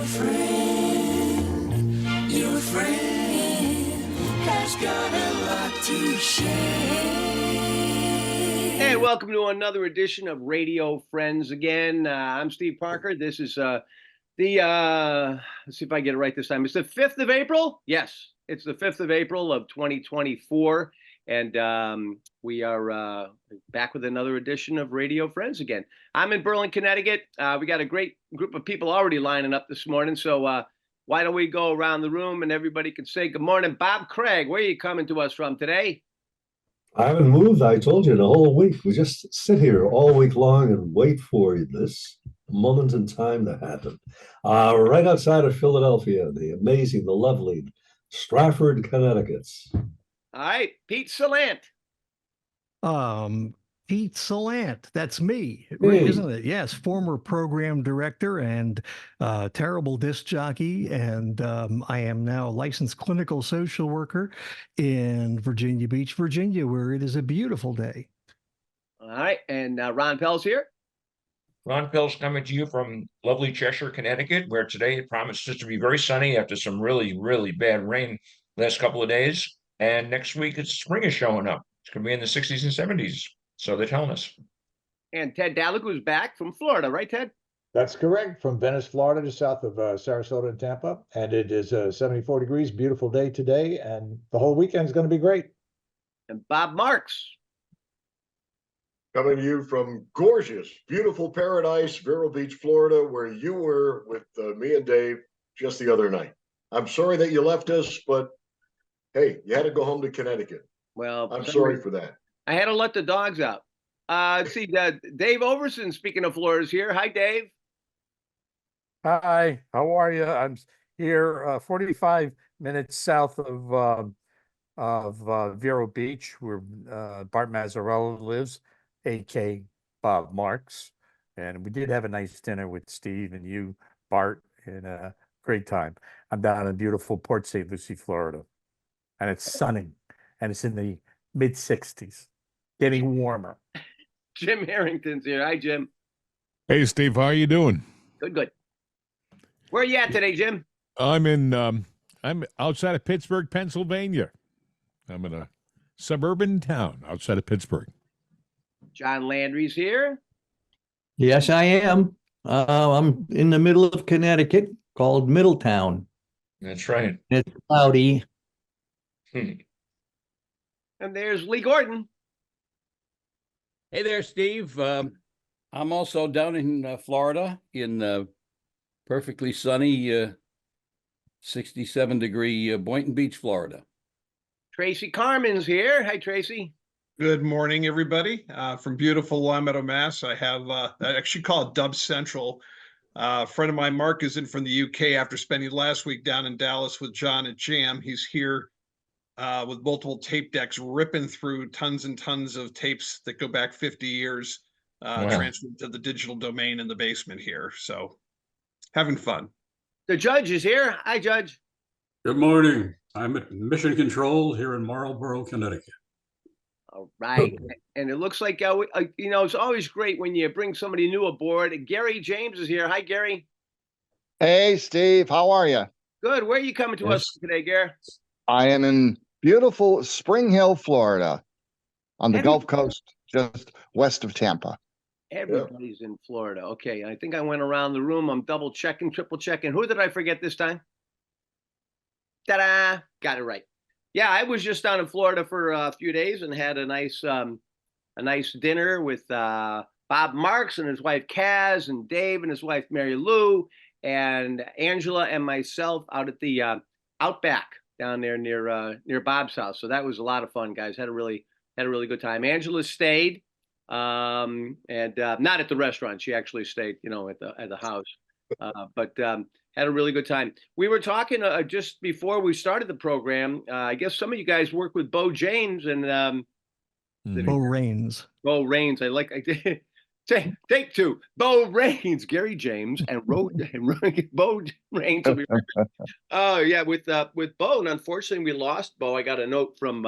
your friend has got a lot to share. Hey, welcome to another edition of Radio Friends again. I'm Steve Parker. This is let's see if I get it right this time. It's the 5th of April. Yes, it's the 5th of April of 2024. And we are back with another edition of Radio Friends again. I'm in Berlin, Connecticut. We got a great group of people already lining up this morning. So why don't we go around the room and everybody can say good morning. Bob Craig, where are you coming to us from today? I haven't moved, I told you, the whole week. We just sit here all week long and wait for this moment in time to happen. Right outside of Philadelphia, the amazing, the lovely Stratford, Connecticut. All right, Pete Salant. Pete Salant, that's me, Hey. isn't it? Yes, former program director and terrible disc jockey, and I am now a licensed clinical social worker in Virginia Beach, Virginia, where it is a beautiful day. All right, and Ron Pell's here. Ron Pell's coming to you from lovely Cheshire, Connecticut, where today it promises to be very sunny after some really, really bad rain last couple of days. And next week, spring is showing up. It's going to be in the 60s and 70s. So they're telling us. And Ted Dalek, who's back from Florida, right, Ted? That's correct. From Venice, Florida, just south of Sarasota and Tampa. And it is 74 degrees, beautiful day today. And the whole weekend is going to be great. And Bob Marks. Coming to you from gorgeous, beautiful paradise, Vero Beach, Florida, where you were with me and Dave just the other night. I'm sorry that you left us, but hey, you had to go home to Connecticut. Well, I'm sorry for that. I had to let the dogs out. Let's see, Dave Overson, speaking of Florida, is here. Hi, Dave. Hi, how are you? I'm here 45 minutes south of Vero Beach, where Bart Mazzarella lives, a.k.a. Bob Marks. And we did have a nice dinner with Steve and you, Bart, and a great time. I'm down in beautiful Port St. Lucie, Florida. And it's sunny, and it's in the mid-60s, getting warmer. Jim Harrington's here. Hi, Jim. Hey, Steve, how are you doing? Good, good. Where are you at today, Jim? I'm outside of Pittsburgh, Pennsylvania. I'm in a suburban town outside of Pittsburgh. John Landry's here. Yes, I am. I'm in the middle of Connecticut, called Middletown. That's right. It's cloudy. And there's Lee Gordon. Hey there, Steve. I'm also down in Florida in perfectly sunny 67-degree Boynton Beach, Florida. Tracy Carmen's here. Hi, Tracy. Good morning, everybody. From beautiful Long Meadow, Mass. I have, I actually call it Dub Central. A friend of mine, Mark, is in from the UK after spending last week down in Dallas with John and Jam. He's here with multiple tape decks, ripping through tons and tons of tapes that go back 50 years, transferred to the digital domain in the basement here. So having fun. The judge is here. Hi, Judge. Good morning. I'm at Mission Control here in Marlborough, Connecticut. All right. And it looks like, it's always great when you bring somebody new aboard. Gary James is here. Hi, Gary. Hey, Steve. How are you? Good. Where are you coming to us today, Gary? I am in beautiful Spring Hill, Florida, on the Gulf Coast, just west of Tampa. Everybody's in Florida. Okay. I think I went around the room. I'm double checking, triple checking. Who did I forget this time? Ta-da! Got it right. Yeah, I was just down in Florida for a few days and had a nice dinner with Bob Marks and his wife Kaz and Dave and his wife Mary Lou and Angela and myself out at the Outback down there near Bob's house. So that was a lot of fun, guys. Had a really good time. Angela stayed, and not at the restaurant. She actually stayed, at the house, but had a really good time. We were talking just before we started the program. I guess some of you guys work with Bo James and Bo Rains. Bo Rains. I take two. Bo Rains, Gary James, and Bo Rains. Oh yeah, with Bo, and unfortunately we lost Bo. I got a note from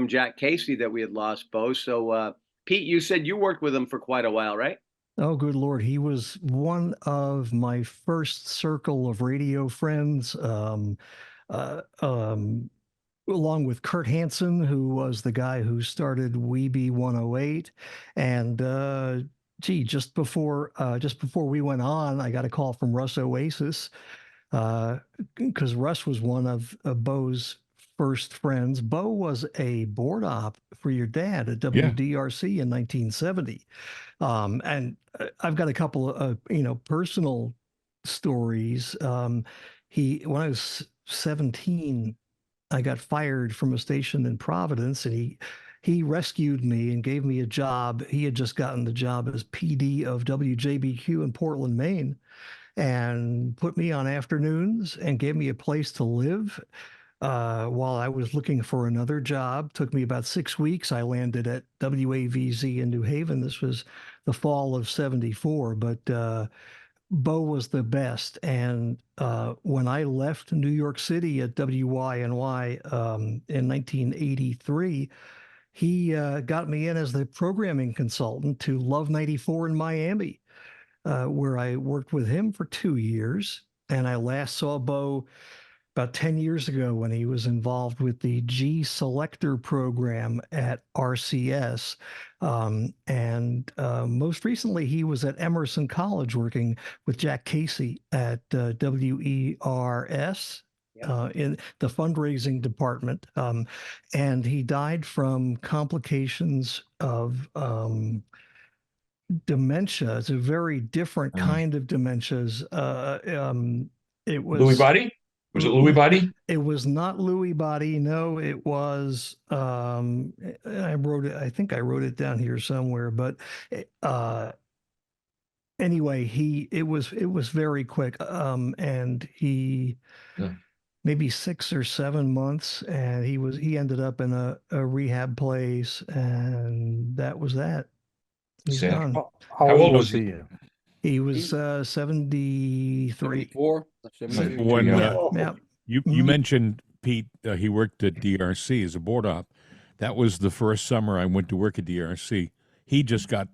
Jack Casey that we had lost Bo. So Pete, you said you worked with him for quite a while, right? Oh, good Lord. He was one of my first circle of radio friends, uh, um, along with Kurt Hansen, who was the guy who started Weeby 108. And gee, just before we went on, I got a call from Russ Oasis, because Russ was one of Bo's first friends. Bo was a board op for your dad at Yeah. WDRC in 1970. And I've got a couple of, personal stories. When I was 17, I got fired from a station in Providence, and he rescued me and gave me a job. He had just gotten the job as PD of WJBQ in Portland, Maine, and put me on afternoons and gave me a place to live while I was looking for another job. Took me about 6 weeks. I landed at WAVZ in New Haven. This was the fall of '74, but Bo was the best. And when I left New York City at WYNY in 1983, he got me in as the programming consultant to Love 94 in Miami, where I worked with him for 2 years. And I last saw Bo about 10 years ago when he was involved with the G Selector program at RCS. And most recently, he was at Emerson College working with Jack Casey at WERS. In the fundraising department. And he died from complications of dementia. It's a very different kind of dementias. It was Lewy body? Was it Lewy body? It was not Lewy body. No, it was. I wrote it. I think I wrote it down here somewhere. But anyway, it was very quick. And he. Yeah. Maybe 6 or 7 months, and he ended up in a rehab place, and that was that. He's Sad. gone. How old was he? He was 73. 74, 72. When Yeah. you mentioned Pete, he worked at DRC as a board op. That was the first summer I went to work at DRC. He just got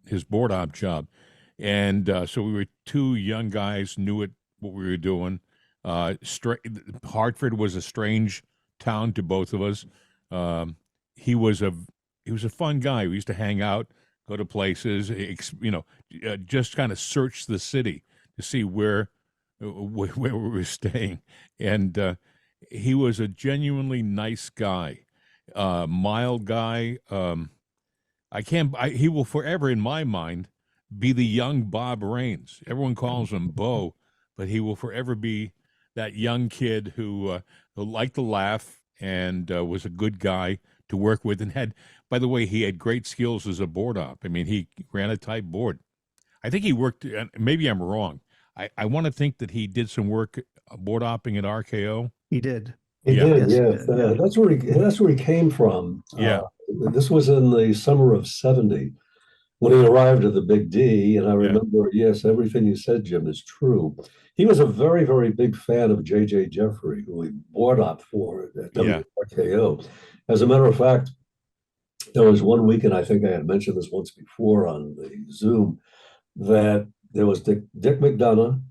his board op job, and so we were two young guys, knew what we were doing. Hartford was a strange town to both of us. He was a fun guy. We used to hang out, go to places, just kind of search the city to see where we were staying. And he was a genuinely nice guy, mild guy. He will forever, in my mind, be the young Bob Raines. Everyone calls him Bo, but he will forever be that young kid who liked to laugh and was a good guy to work with, and by the way, he had great skills as a board op. I mean, he ran a tight board. I think he worked, maybe I'm wrong. I want to think that he did some work board opping at RKO. He did. He did, Yes, yeah. he did. That's where he came from. Yeah. This was in the summer of '70 when he arrived at the Big D, and I remember, yes, everything you said, Jim, is true. He was a very, very big fan of J.J. Jeffrey, who he board op for at WRKO. As a matter of fact, there was one weekend, I think I had mentioned this once before on the Zoom, that there was Dick McDonough,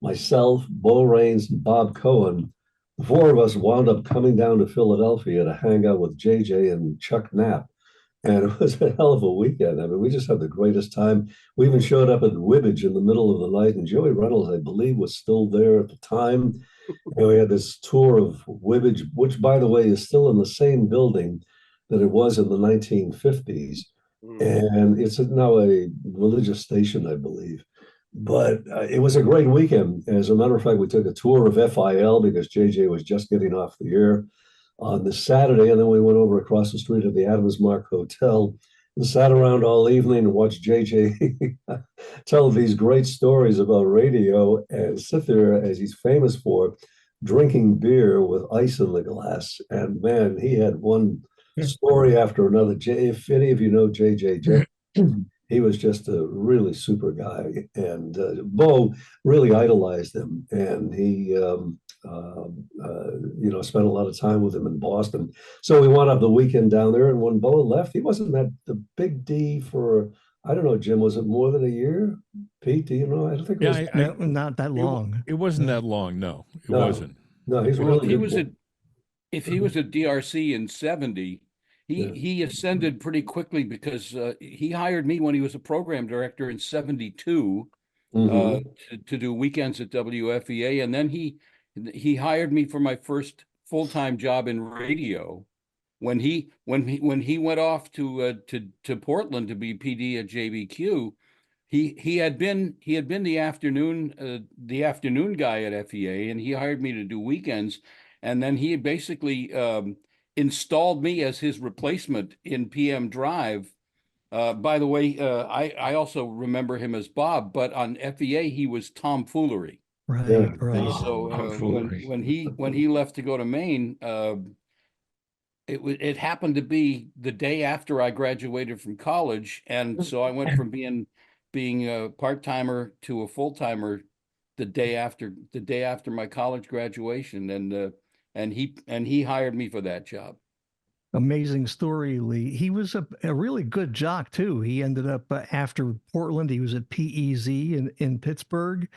myself, Bo Raines, and Bob Cohen. The four of us wound up coming down to Philadelphia to hang out with JJ and Chuck Knapp. And it was a hell of a weekend. I mean, we just had the greatest time. We even showed up at Wibbage in the middle of the night, and Joey Reynolds, I believe, was still there at the time. And we had this tour of Wibbage, which, by the way, is still in the same building that it was in the 1950s. And it's now a religious station, I believe. But it was a great weekend. As a matter of fact, we took a tour of FIL because JJ was just getting off the air on the Saturday, and then we went over across the street to the Adams Mark Hotel and sat around all evening and watched JJ tell these great stories about radio and sit there, as he's famous for, drinking beer with ice in the glass. And man, he had one story after another. If any of you know JJ, he was just a really super guy, and Bo really idolized him, and he spent a lot of time with him in Boston. So we wound up the weekend down there, and when Bo left, he wasn't at the Big D for I don't know, Jim, was it more than a year? Pete, do you know? I don't think it Yeah, was. No, not that long. it wasn't that long. No, it No, wasn't. no, he's a Well, really good guy. if he was at DRC in 70, Yeah. he ascended pretty quickly because he hired me when he was a program director in 72 Mhm. to do weekends at WFEA, and then he hired me for my first full-time job in radio when he went off to Portland to be PD at JBQ. He had been the afternoon guy at FEA, and he hired me to do weekends, and then he basically installed me as his replacement in PM Drive. By the way, I also remember him as Bob, but on FEA he was Tom Foolery. Right, Yeah. right. So Tom Foolery. when he left to go to Maine, it happened to be the day after I graduated from college, and so I went from being a part-timer to a full-timer the day after my college graduation, and he hired me for that job. Amazing story, Lee. He was a really good jock too. He ended up after Portland, he was at PEZ in Pittsburgh.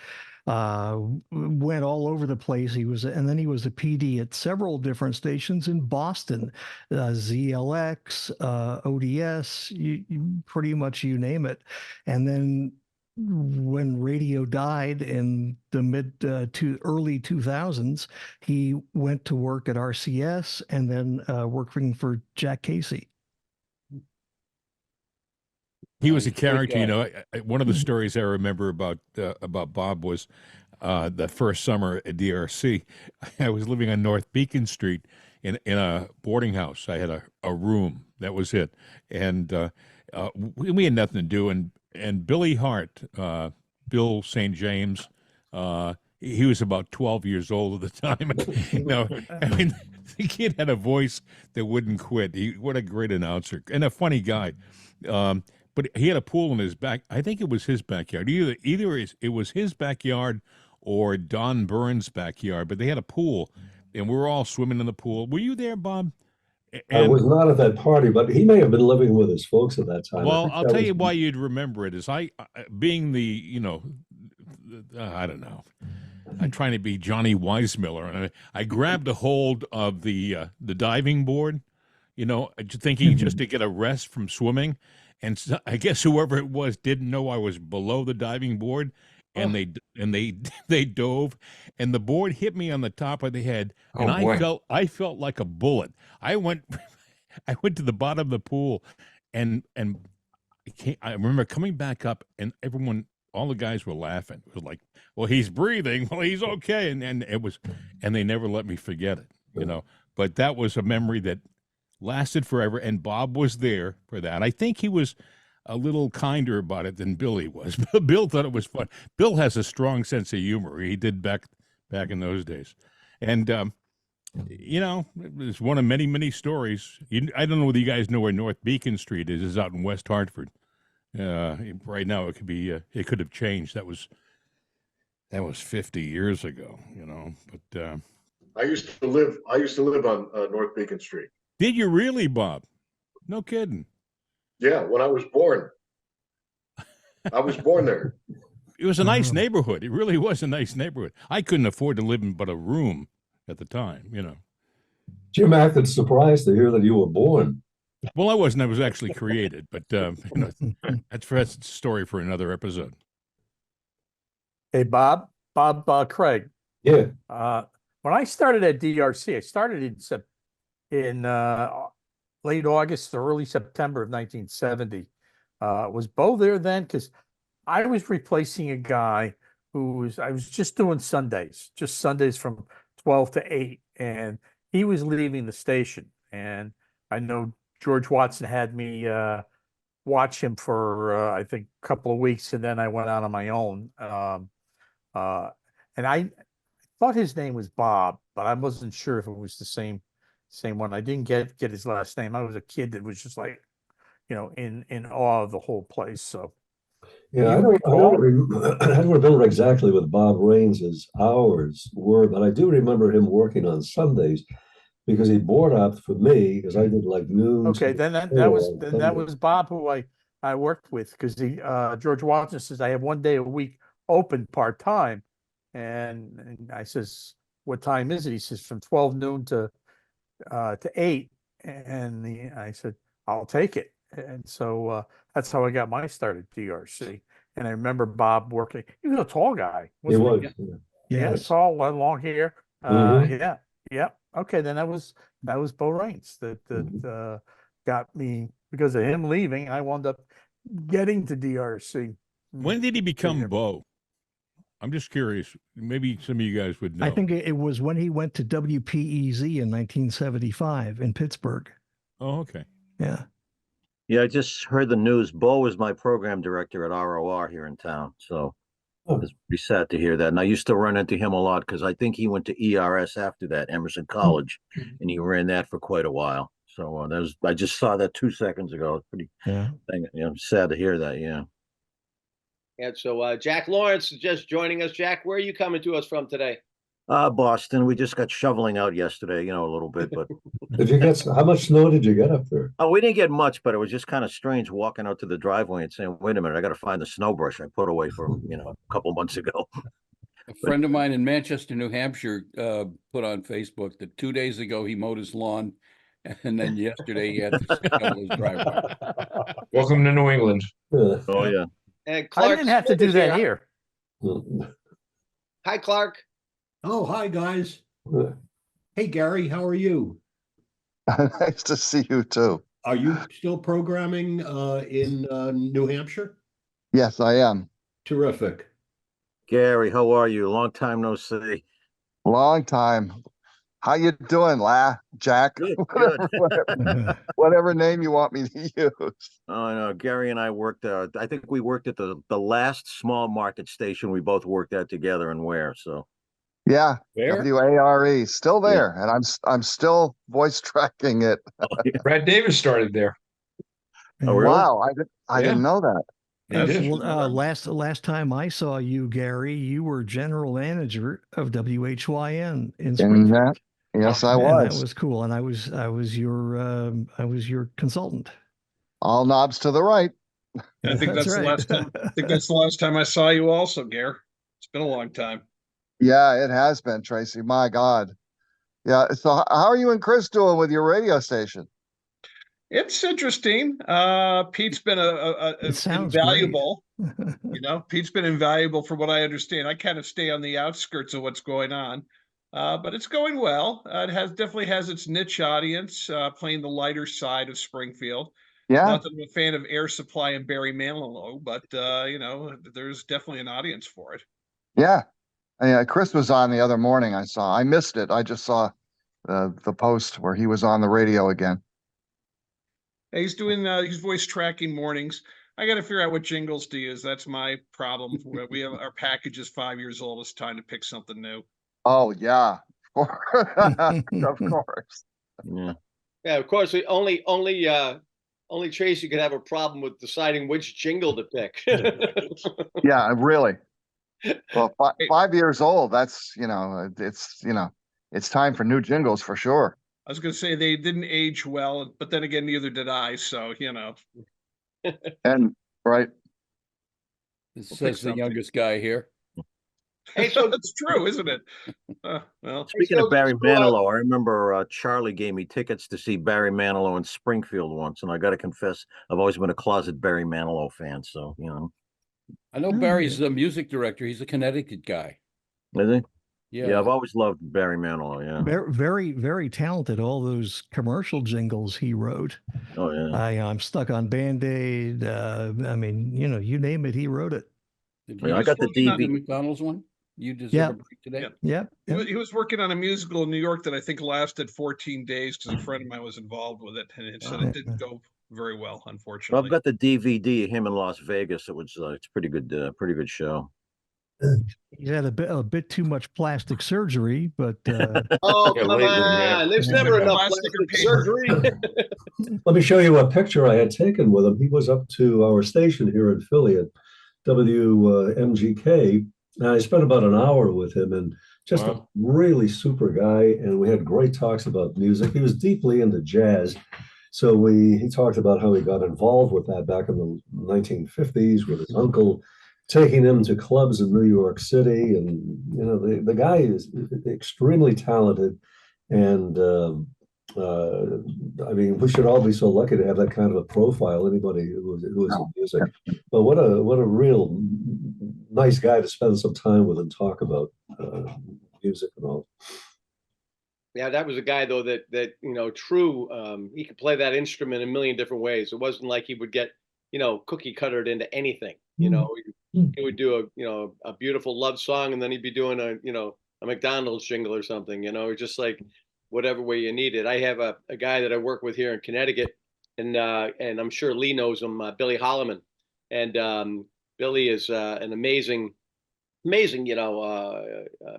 Went all over the place. And then he was a PD at several different stations in Boston, ZLX, ODS, pretty much you name it. And then when radio died in the early 2000s, he went to work at RCS and then working for Jack Casey. He was a Great character, you guy. know. One of the stories I remember about Bob was the first summer at DRC. I was living on North Beacon Street in a boarding house. I had a room, that was it, and we had nothing to do. And Billy Hart, Bill St. James, he was about 12 years old at the time. You know, I mean, the kid had a voice that wouldn't quit. What a great announcer and a funny guy. But he had a pool in his back. I think it was his backyard. Either it was his backyard or Don Burns' backyard. But they had a pool, and we were all swimming in the pool. Were you there, Bob? I was not at that party, but he may have been living with his folks at that time. Well, I'll tell you why you'd remember it is being the, I don't know. I'm trying to be Johnny Weissmiller, and I grabbed a hold of the diving board, thinking just to get a rest from swimming. And so, I guess whoever it was didn't know I was below the diving board, and they dove, and the board hit me on the top of the head, and I felt like a bullet. I went to the bottom of the pool, and I remember coming back up, and all the guys were laughing. It was like, well, he's breathing, well, he's okay, and it was, and they never let me forget it, But that was a memory that lasted forever, and Bob was there for that. I think he was a little kinder about it than Billy was. Bill thought it was fun. Bill has a strong sense of humor. He did back in those days, and it's one of many, many stories. I don't know whether you guys know where North Beacon Street is. It's out in West Hartford. Right now, it could have changed. That was 50 years ago. But I used to live on North Beacon Street. Did you really, Bob? No kidding. Yeah, when I was born. I was born there. It was a nice neighborhood. It really was a nice neighborhood. I couldn't afford to live in but a room at the time, Jim acted surprised to hear that you were born. Well, I wasn't. I was actually created, but that's a story for another episode. Hey, Bob, Craig. Yeah. When I started at DRC, I started in late August or early September of 1970. Was Bo there then? Because I was replacing a guy I was just doing Sundays from 12 to 8, and he was leaving the station. And I know George Watson had me watch him for I think a couple of weeks, and then I went out on my own. And I thought his name was Bob, but I wasn't sure if it was the same one. I didn't get his last name. I was a kid that was just like, in awe of the whole place. So yeah, I don't remember exactly what Bob Rains's hours were, but I do remember him working on Sundays because he board opted for me because I did like noon. Okay, then that was Bob who I I worked with, because George Watson says I have 1 day a week open part-time. And I says, what time is it? He says from 12 noon to 8. And I said, I'll take it. And so that's how I got my start at DRC. And I remember Bob working. He was a tall guy, He wasn't was. he? Yeah. Yeah, Yes. tall, long hair. Mhm. Yeah. Okay, then that was Bo Raines that got me, because of him leaving. I wound up getting to DRC. When did he become Yeah. Bo? I'm just curious. Maybe some of you guys would know. I think it was when he went to WPEZ in 1975 in Pittsburgh. Oh, okay. Yeah. Yeah, I just heard the news. Bo is my program director at ROR here in town. So Oh. it's pretty sad to hear that. And I used to run into him a lot because I think he went to ERS after that, Emerson College, and he ran that for quite a while. So I just saw that 2 seconds ago. It's pretty sad to hear that. Yeah. And so Jack Lawrence is just joining us. Jack, where are you coming to us from today? Boston. We just got shoveling out yesterday, a little bit, but How much snow did you get up there? oh, we didn't get much, but it was just kind of strange walking out to the driveway and saying, wait a minute, I got to find the snow brush I put away from, a couple months ago. A friend of mine in Manchester, New Hampshire, put on Facebook that 2 days ago he mowed his lawn, and then yesterday he had to shovel his driveway. Welcome to New England. Oh, yeah. And I Clark didn't have to Smith do is that here. Hi, Clark. Oh, hi, guys. Hey, Gary, how are you? Nice to see you too. Are you still programming in New Hampshire? Yes, I am. Terrific. Gary, how are you? Long time no see. Long time. How you doing, Jack? Good, good. Whatever name you want me to use. Oh, no, Gary and I worked, I think we worked at the last small market station we both worked at together in Ware, so. Yeah, Where? WARE, still there, and I'm still voice tracking it. Brad Davis started there. Oh, really? Wow, I didn't know that. Last time I saw you, Gary, you were general manager of WHYN in Springfield. Yes, I And was. that was cool, and I was your consultant. All knobs to the right. I think that's the right. last time. I think that's the last time I saw you, also, Gare. It's been a long time. Yeah, it has been, Tracy. My God. Yeah. So how are you and Chris doing with your radio station? It's interesting. Pete's been invaluable. Pete's been invaluable for what I understand. I kind of stay on the outskirts of what's going on, but it's going well. It definitely has its niche audience, playing the lighter side of Springfield. Yeah. Not that I'm a fan of Air Supply and Barry Manilow, but there's definitely an audience for it. Yeah. Yeah, Chris was on the other morning. I missed it. I just saw the post where he was on the radio again. He's doing his voice tracking mornings. I got to figure out what jingles to use. That's my problem. We have our package is 5 years old. It's time to pick something new. Oh yeah, of course. Yeah. Yeah, of course. Only Tracy could have a problem with deciding which jingle to pick. Yeah, really. Well, 5 years old. That's it's time for new jingles for sure. I was going to say they didn't age well, but then again, neither did I. So And right. This says the youngest guy here. Hey, so that's true, isn't it? Well, Speaking of Barry Manilow, I remember Charlie gave me tickets to see Barry Manilow in Springfield once, and I got to confess, I've always been a closet Barry Manilow fan. So I know Barry's the music director. He's a Connecticut guy. Is he? Yeah, I've always loved Barry Manilow. Yeah, Very, very talented. All those commercial jingles he wrote. Oh yeah. I'm stuck on Band-Aid. I mean, you name it, he wrote it. I got the DVD. McDonald's one. You deserve a break today. Yeah. He was working on a musical in New York that I think lasted 14 days because a friend of mine was involved with it, and it said it didn't go very well, unfortunately. Well, I've got the DVD of him in Las Vegas. It's pretty good show. He's had a bit too much plastic surgery, but oh, come on. There's never enough plastic surgery. Let me show you a picture I had taken with him. He was up to our station here in Philly at WMGK, and I spent about an hour with him, and just a really super guy, and we had great talks about music. He was deeply into jazz, So he talked about how he got involved with that back in the 1950s with his uncle taking him to clubs in New York City. And, the guy is extremely talented. And I mean, we should all be so lucky to have that kind of a profile, anybody who is in music. But what a real nice guy to spend some time with and talk about music and all. Yeah, that was a guy though that true. He could play that instrument a million different ways. It wasn't like he would get cookie cuttered into anything. He would do a beautiful love song, and then he'd be doing a McDonald's jingle or something. Just like whatever way you need it. I have a guy that I work with here in Connecticut, and I'm sure Lee knows him, Billy Holloman, and Billy is an amazing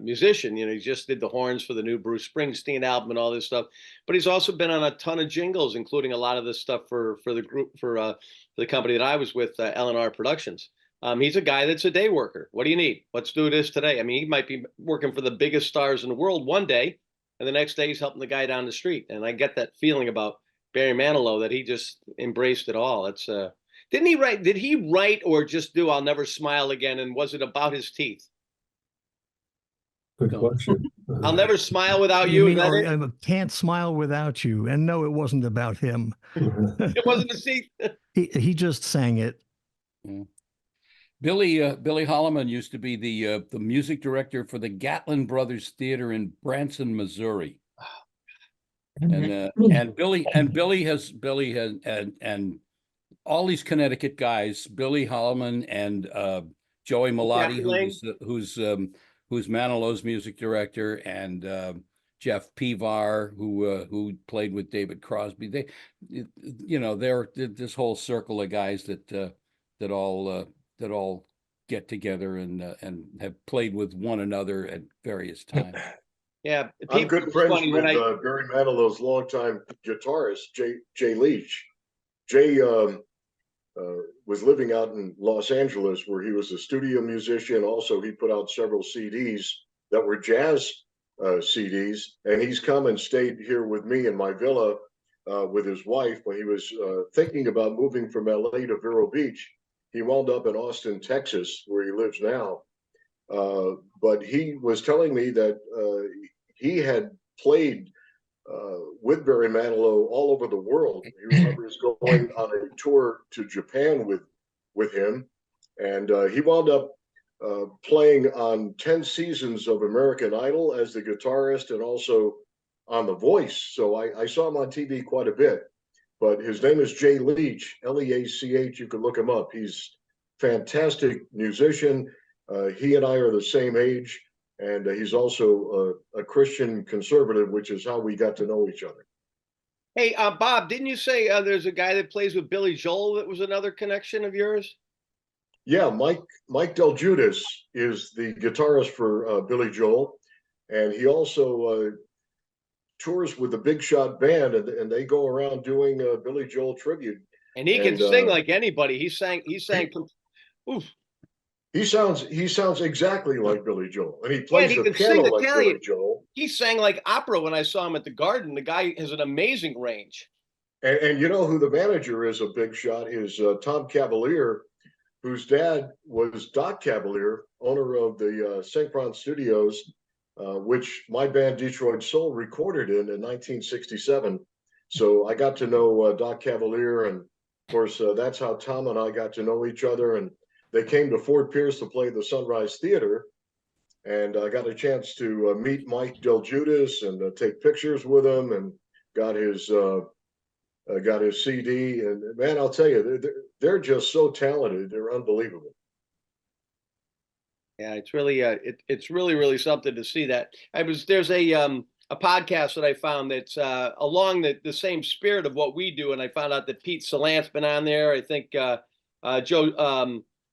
musician. He just did the horns for the new Bruce Springsteen album and all this stuff. But he's also been on a ton of jingles, including a lot of this stuff for the group for the company that I was with, L&R Productions. He's a guy that's a day worker. What do you need? Let's do this today. I mean, he might be working for the biggest stars in the world one day, and the next day he's helping the guy down the street. And I get that feeling about Barry Manilow that he just embraced it all. It's Did he write or just do I'll Never Smile Again? And was it about his teeth? Good question. I'll Never smile without You you. mean, or Can't Smile Without You? And no, it wasn't about him. It wasn't his teeth. He just sang it. Billy Holloman used to be the music director for the Gatlin Brothers Theater in Branson, Missouri. And Billy has all these Connecticut guys, Billy Holloman and Joey Malati, who's Manilow's music director, and Jeff Pivar, who played with David Crosby. They're this whole circle of guys that all get together and have played with one another at various times. Yeah, I'm good friends with Barry Manilow's longtime guitarist, Jay Leach. Jay was living out in Los Angeles, where he was a studio musician. Also, he put out several CDs that were jazz CDs, and he's come and stayed here with me in my villa with his wife when he was thinking about moving from LA to Vero Beach. He wound up in Austin, Texas, where he lives now. But he was telling me that he had played with Barry Manilow all over the world. He remembers going on a tour to Japan with him, and he wound up playing on 10 seasons of American Idol as the guitarist and also on The Voice. So I saw him on TV quite a bit. But his name is Jay Leach, Leach. You can look him up. He's a fantastic musician. He and I are the same age. And he's also a Christian conservative, which is how we got to know each other. Hey, Bob, didn't you say there's a guy that plays with Billy Joel that was another connection of yours? Yeah, Mike Del Judas is the guitarist for Billy Joel, and he also tours with the Big Shot Band, and they go around doing Billy Joel tribute. And he can sing like anybody. He sang. Oof. He sounds exactly like Billy Joel, and he plays he the can piano sing like Italian. Billy Joel. He sang like opera when I saw him at the Garden. The guy has an amazing range. And you know who the manager is of Big Shot is Tom Cavalier, whose dad was Doc Cavalier, owner of the St. Bron Studios, which my band Detroit Soul recorded in 1967. So I got to know Doc Cavalier, and of course that's how Tom and I got to know each other. And they came to Fort Pierce to play the Sunrise Theater, and I got a chance to meet Mike Del Judas and take pictures with him, and got his CD. And man, I'll tell you, they're just so talented. They're unbelievable. Yeah, it's really it's really something to see that. There's a podcast that I found that's along the same spirit of what we do, and I found out that Pete Salant's been on there. I think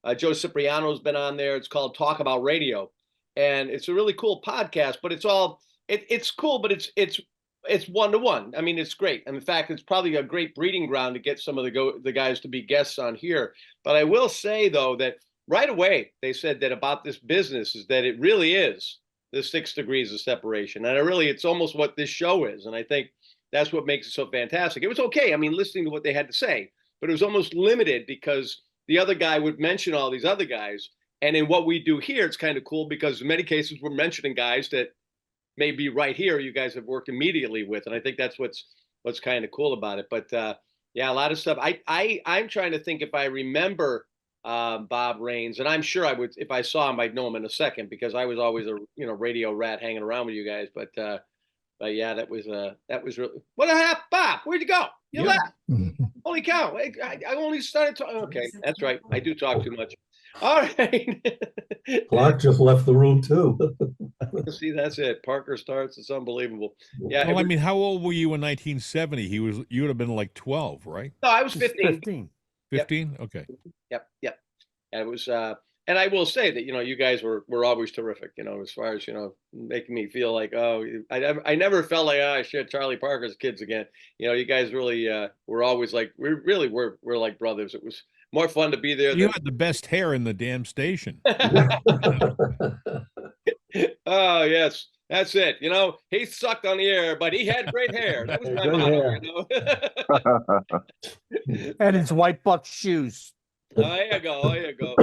Joe Cipriano's been on there. It's called Talk About Radio, and it's a really cool podcast. But it's cool, but it's one-to-one. I mean, it's great. And in fact, it's probably a great breeding ground to get some of the guys to be guests on here. But I will say though that right away they said that about this business is that it really is the 6 degrees of separation, and it's almost what this show is. And I think that's what makes it so fantastic. It was okay. I mean, listening to what they had to say, but it was almost limited because the other guy would mention all these other guys. And in what we do here, it's kind of cool because in many cases we're mentioning guys that maybe right here you guys have worked immediately with, and I think that's what's kind of cool about it. But yeah, a lot of stuff. I'm trying to think if I remember Bob Raines, and I'm sure I would if I saw him, I'd know him in a second because I was always a radio rat hanging around with you guys. But yeah, that was really what happened, Bob? Where'd you go? You left. Holy cow! I only started talking. Okay, that's right. I do talk too much. All right. Clark just left the room too. See, that's it. Parker starts. It's unbelievable. Yeah. Well, I mean, how old were you in 1970? You would have been like 12, right? No, I was 15. 15. 15? Yep. Okay. Yep. And it was, and I will say that, you guys were always terrific, as far as, making me feel like, oh, I never felt like, oh, I share Charlie Parker's kids again. You guys really were always like, we're like brothers. It was more fun to be there. You had the best hair in the damn station. Oh, yes. That's it. He sucked on the air, but he had great hair. That was my motto, And his white buck shoes. Oh, there you go.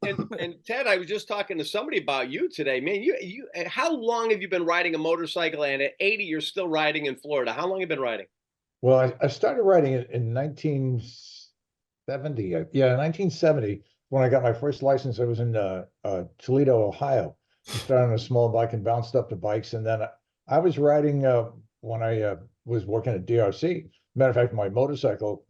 And Ted, I was just talking to somebody about you today, man. You how long have you been riding a motorcycle? And at 80, you're still riding in Florida. How long have you been riding? Well, I started riding it in 1970. Yeah, 1970. When I got my first license, I was in Toledo, Ohio. I started on a small bike and bounced up to bikes. And then I was riding when I was working at DRC. Matter of fact, my motorcycle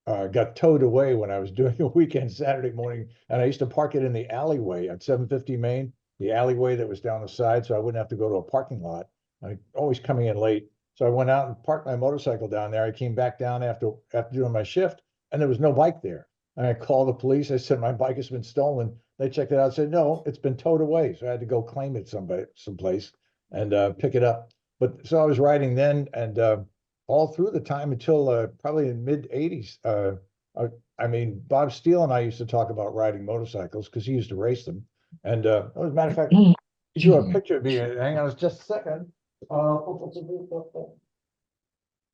got towed away when I was doing a weekend Saturday morning. And I used to park it in the alleyway at 750 Main, the alleyway that was down the side. So I wouldn't have to go to a parking lot. I always coming in late. So I went out and parked my motorcycle down there. I came back down after doing my shift and there was no bike there. And I called the police. I said, my bike has been stolen. They checked it out and said, no, it's been towed away. So I had to go claim it someplace and pick it up. But so I was riding then and all through the time until probably in mid 80s. I mean, Bob Steele and I used to talk about riding motorcycles because he used to race them. And as a matter of fact, he drew a picture of me. Hang on just a second.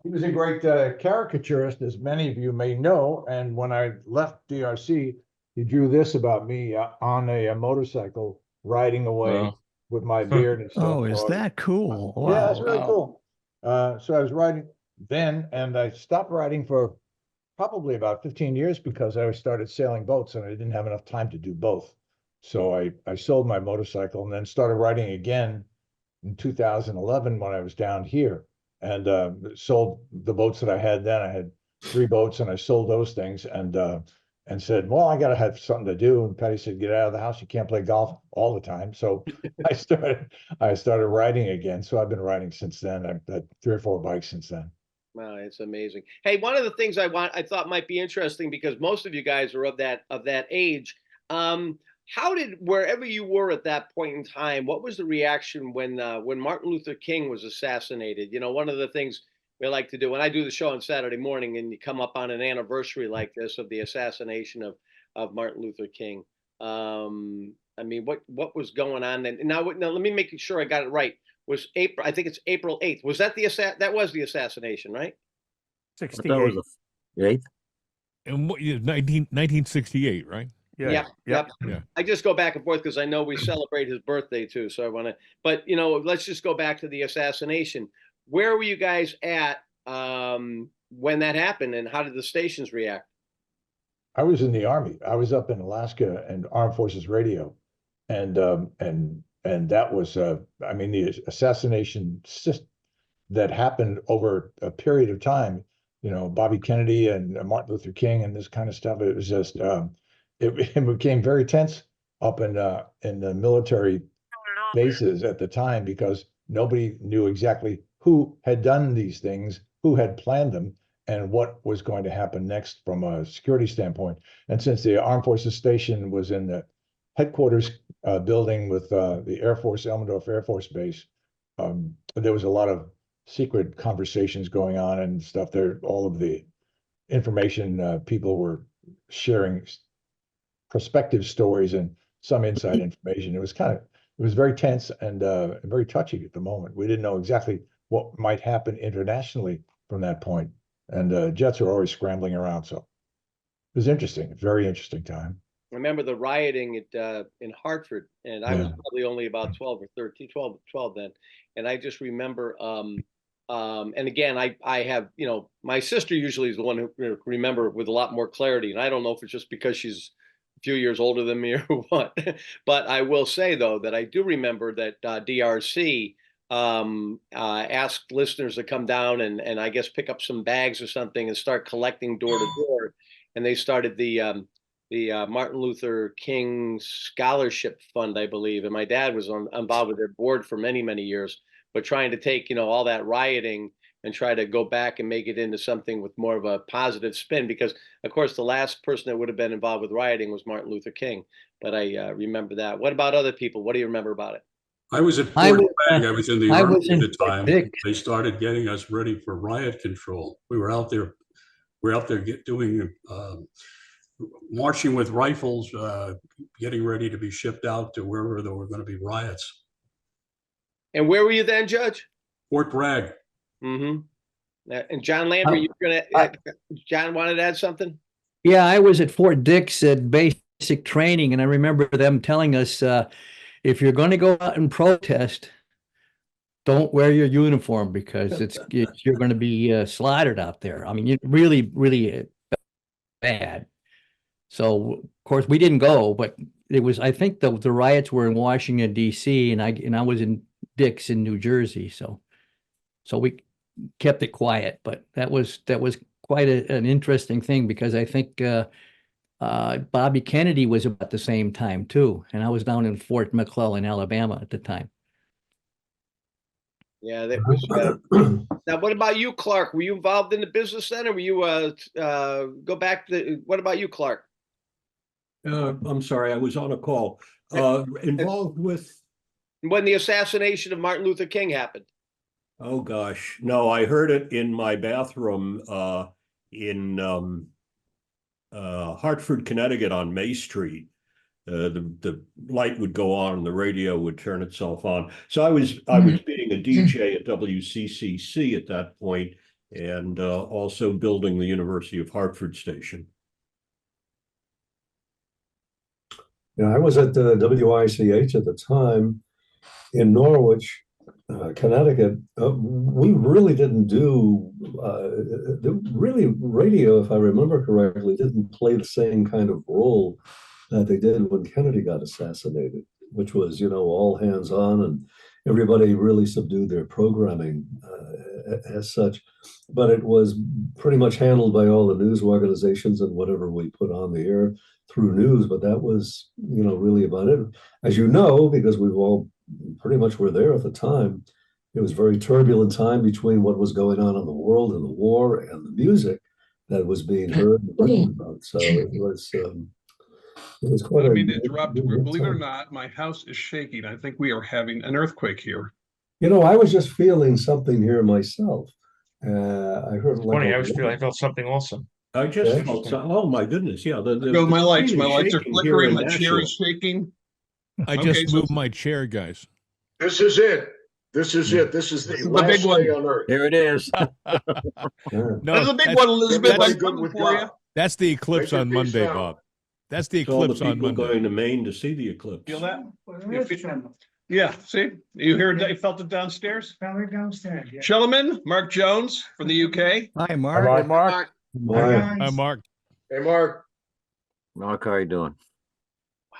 He was a great caricaturist, as many of you may know. And when I left DRC, he drew this about me on a motorcycle riding away with my beard and stuff. Oh, is that cool? Wow. Yeah, that's really cool. So I was riding then, and I stopped riding for probably about 15 years because I started sailing boats and I didn't have enough time to do both. So I sold my motorcycle and then started riding again in 2011 when I was down here and sold the boats that I had then. I had 3 boats and I sold those things and said, well, I got to have something to do. And Patty said, get out of the house. You can't play golf all the time. So I started riding again. So I've been riding since then. I've had 3 or 4 bikes since then. Wow, it's amazing. Hey, one of the things I thought might be interesting because most of you guys are of that age. How did wherever you were at that point in time, what was the reaction when Martin Luther King was assassinated? One of the things we like to do when I do the show on Saturday morning, and you come up on an anniversary like this of the assassination of Martin Luther King. I mean, what was going on then? Now let me make sure I got it right. Was April? I think it's April 8th. Was that that was the assassination, right? 68. That was the 8th. And 1968, right? Yeah. I just go back and forth because I know we celebrate his birthday too. So I want to, but let's just go back to the assassination. Where were you guys at when that happened, and how did the stations react? I was in the Army. I was up in Alaska and Armed Forces Radio, and that was I mean the assassination that happened over a period of time. Bobby Kennedy and Martin Luther King and this kind of stuff. It was just it became very tense up in the military bases at the time because nobody knew exactly who had done these things, who had planned them, and what was going to happen next from a security standpoint. And since the Armed Forces Station was in the headquarters building with the Air Force, Elmendorf Air Force Base, there was a lot of secret conversations going on and stuff there. All of the information people were sharing prospective stories and some inside information. It was very tense and very touchy at the moment. We didn't know exactly what might happen internationally from that point. And jets are always scrambling around. So it was interesting, very interesting time. I remember the rioting at in Hartford, and I was Yeah. probably only about 12 or 13, 12 then. And I just remember, and again, I have, my sister usually is the one who remember with a lot more clarity. And I don't know if it's just because she's a few years older than me or what, but I will say though, that I do remember that DRC asked listeners to come down and I guess pick up some bags or something and start collecting door to door. And they started the Martin Luther King Scholarship Fund, I believe. And my dad was involved with their board for many, many years, but trying to take, all that rioting and try to go back and make it into something with more of a positive spin. Because, of course, the last person that would have been involved with rioting was Martin Luther King. But I remember that. What about other people? What do you remember about it? I was at Fort Bragg. I was in the Army at the time. They started getting us ready for riot control. We were out there. Doing marching with rifles, getting ready to be shipped out to wherever there were going to be riots. And where were you then, Judge? Fort Bragg. Mm-hmm. And John Lambert, you were going to, John wanted to add something? Yeah, I was at Fort Dix at basic training, and I remember them telling us, if you're going to go out and protest, don't wear your uniform because you're going to be slaughtered out there. I mean, you really, really bad. So of course we didn't go, but it was, I think the riots were in Washington, D.C. and I was in Dix in New Jersey. So we kept it quiet, but that was quite an interesting thing because I think Bobby Kennedy was about the same time too. And I was down in Fort McClellan, Alabama at the time. Yeah, that was. Now, what about you, Clark? Were you involved in the business then, or were you go back to? What about you, Clark? I'm sorry, I was on a call. Involved with when the assassination of Martin Luther King happened. Oh gosh, no, I heard it in my bathroom in Hartford, Connecticut, on May Street. The light would go on and the radio would turn itself on. So I was being a DJ at WCCC at that point, and also building the University of Hartford station. I was at WICH at the time in Norwich, Connecticut. We really didn't do really radio, if I remember correctly, didn't play the same kind of role that they did when Kennedy got assassinated, which was, all hands on, and everybody really subdued their programming as such. But it was pretty much handled by all the news organizations and whatever we put on the air through news. But that was, really about it. As you know, because we've all pretty much were there at the time, it was a very turbulent time between what was going on in the world and the war and the music that was being heard and written about. So it was quite. I mean, to interrupt. Believe it or not, my house is shaking. I think we are having an earthquake here. I was just feeling something here myself. I heard. Funny, I felt something also. I just felt something. Oh my goodness! Yeah, my lights are flickering. My chair is shaking. I just moved my chair, guys. This is it. This is it. This is the last big one. day on Earth. Here it is. No, that's a big one, Elizabeth. Everybody good with God. That's the eclipse on Monday, Bob. That's the eclipse on Monday. Going to Maine to see the eclipse. Feel that? Yeah, see? You felt it downstairs? Felt it downstairs, yeah. Gentlemen, Mark Jones from the UK. Hi, Mark. Hi, Mark. Hi, Mark. Hey, Mark. Mark, how you doing?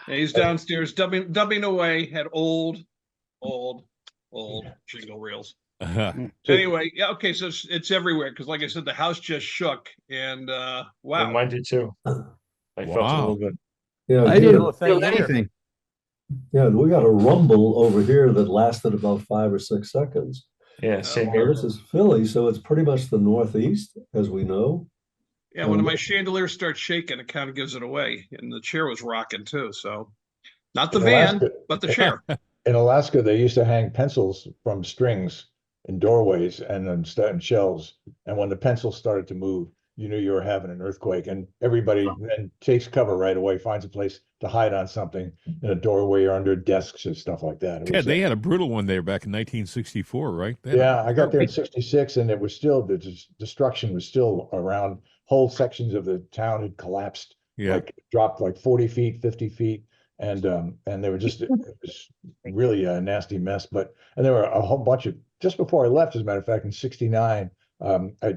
Yeah, he's downstairs dubbing away at old jingle reels. Anyway, yeah, okay, so it's everywhere because, like I said, the house just shook, and wow. And mine did too. I felt a little bit. Yeah, I didn't feel anything. Yeah, we got a rumble over here that lasted about 5 or 6 seconds. Yeah, same Well, here. this is Philly, so it's pretty much the Northeast, as we know. Yeah, when my chandelier starts shaking, it kind of gives it away, and the chair was rocking too. So, not the van, but the chair. In Alaska, they used to hang pencils from strings in doorways and on shelves. And when the pencils started to move, you knew you were having an earthquake, and everybody then takes cover right away, finds a place to hide on something in a doorway or under desks and stuff like that. It Yeah, was, they had a brutal one there back in 1964, right? yeah, I got there in '66, and it was still the destruction was still around. Whole sections of the town had collapsed, like dropped like 40 feet, 50 feet, and they were just it was really a nasty mess. And there were a whole bunch of just before I left, as a matter of fact, in '69, I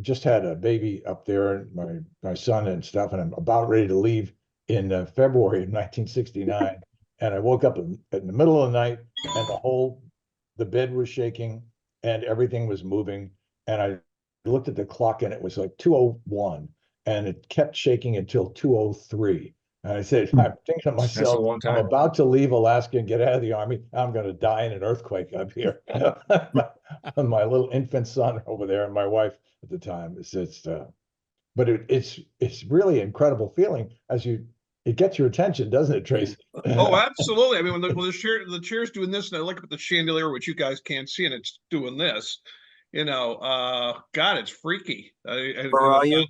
just had a baby up there, and my son and stuff, and I'm about ready to leave in February of 1969, and I woke up in the middle of the night, and the bed was shaking and everything was moving. And I looked at the clock and it was like 2:01, and it kept shaking until 2:03. And I said, I'm thinking to That's a myself, long I'm time. about to leave Alaska and get out of the Army. I'm going to die in an earthquake up here. My little infant son over there and my wife at the time. But it's really incredible feeling it gets your attention, doesn't it, Tracy? Oh, absolutely. I mean, when the chair's doing this, and I look up at the chandelier, which you guys can't see, and it's doing this. God, it's freaky. Where are you?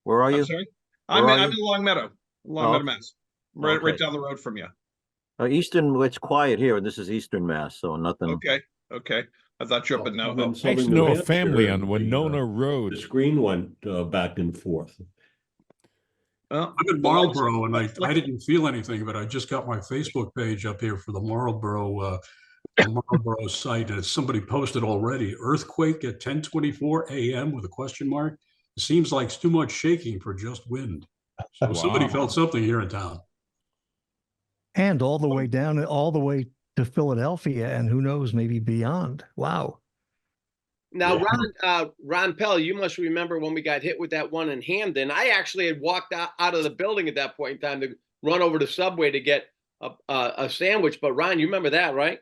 Where are I'm you? sorry. Where I'm are in you? Long Meadow, Okay. Mass. Right Okay. down the road from you. Eastern, it's quiet here, and this is Eastern Mass, so nothing. Okay. I thought you up in I'm in NoHo. I used southern to New know a Hampshire, family on and Winona Road. the screen went back and forth. Well, I'm in the lights- Marlboro, and I like- didn't feel anything, but I just got my Facebook page up here for the Marlboro site, and somebody posted already, earthquake at 10:24 a.m. with a question mark. It seems like it's too much shaking for just wind. So somebody felt something here in town. And all the way down, all the way to Philadelphia, and who knows, maybe beyond. Wow. Now, Ron Pell, you must remember when we got hit with that one in Hamden. I actually had walked out of the building at that point in time to run over to Subway to get a sandwich. But Ron, you remember that, right?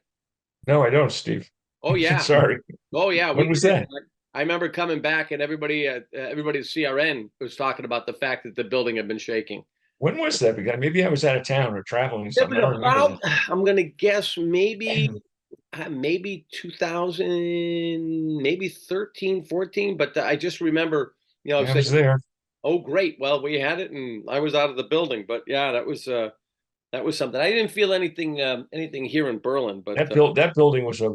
No, I don't, Steve. Oh yeah. Sorry. Oh yeah. When was that? I remember coming back and everybody at CRN was talking about the fact that the building had been shaking. When was that? Because maybe I was out of town or traveling or It something. I don't was remember about, that. I'm gonna guess maybe 2000, maybe 13, 14. But I just remember, I was there. Oh, great. Well, we had it, and I was out of the building. But yeah, that was something. I didn't feel anything here in Berlin. But That building was a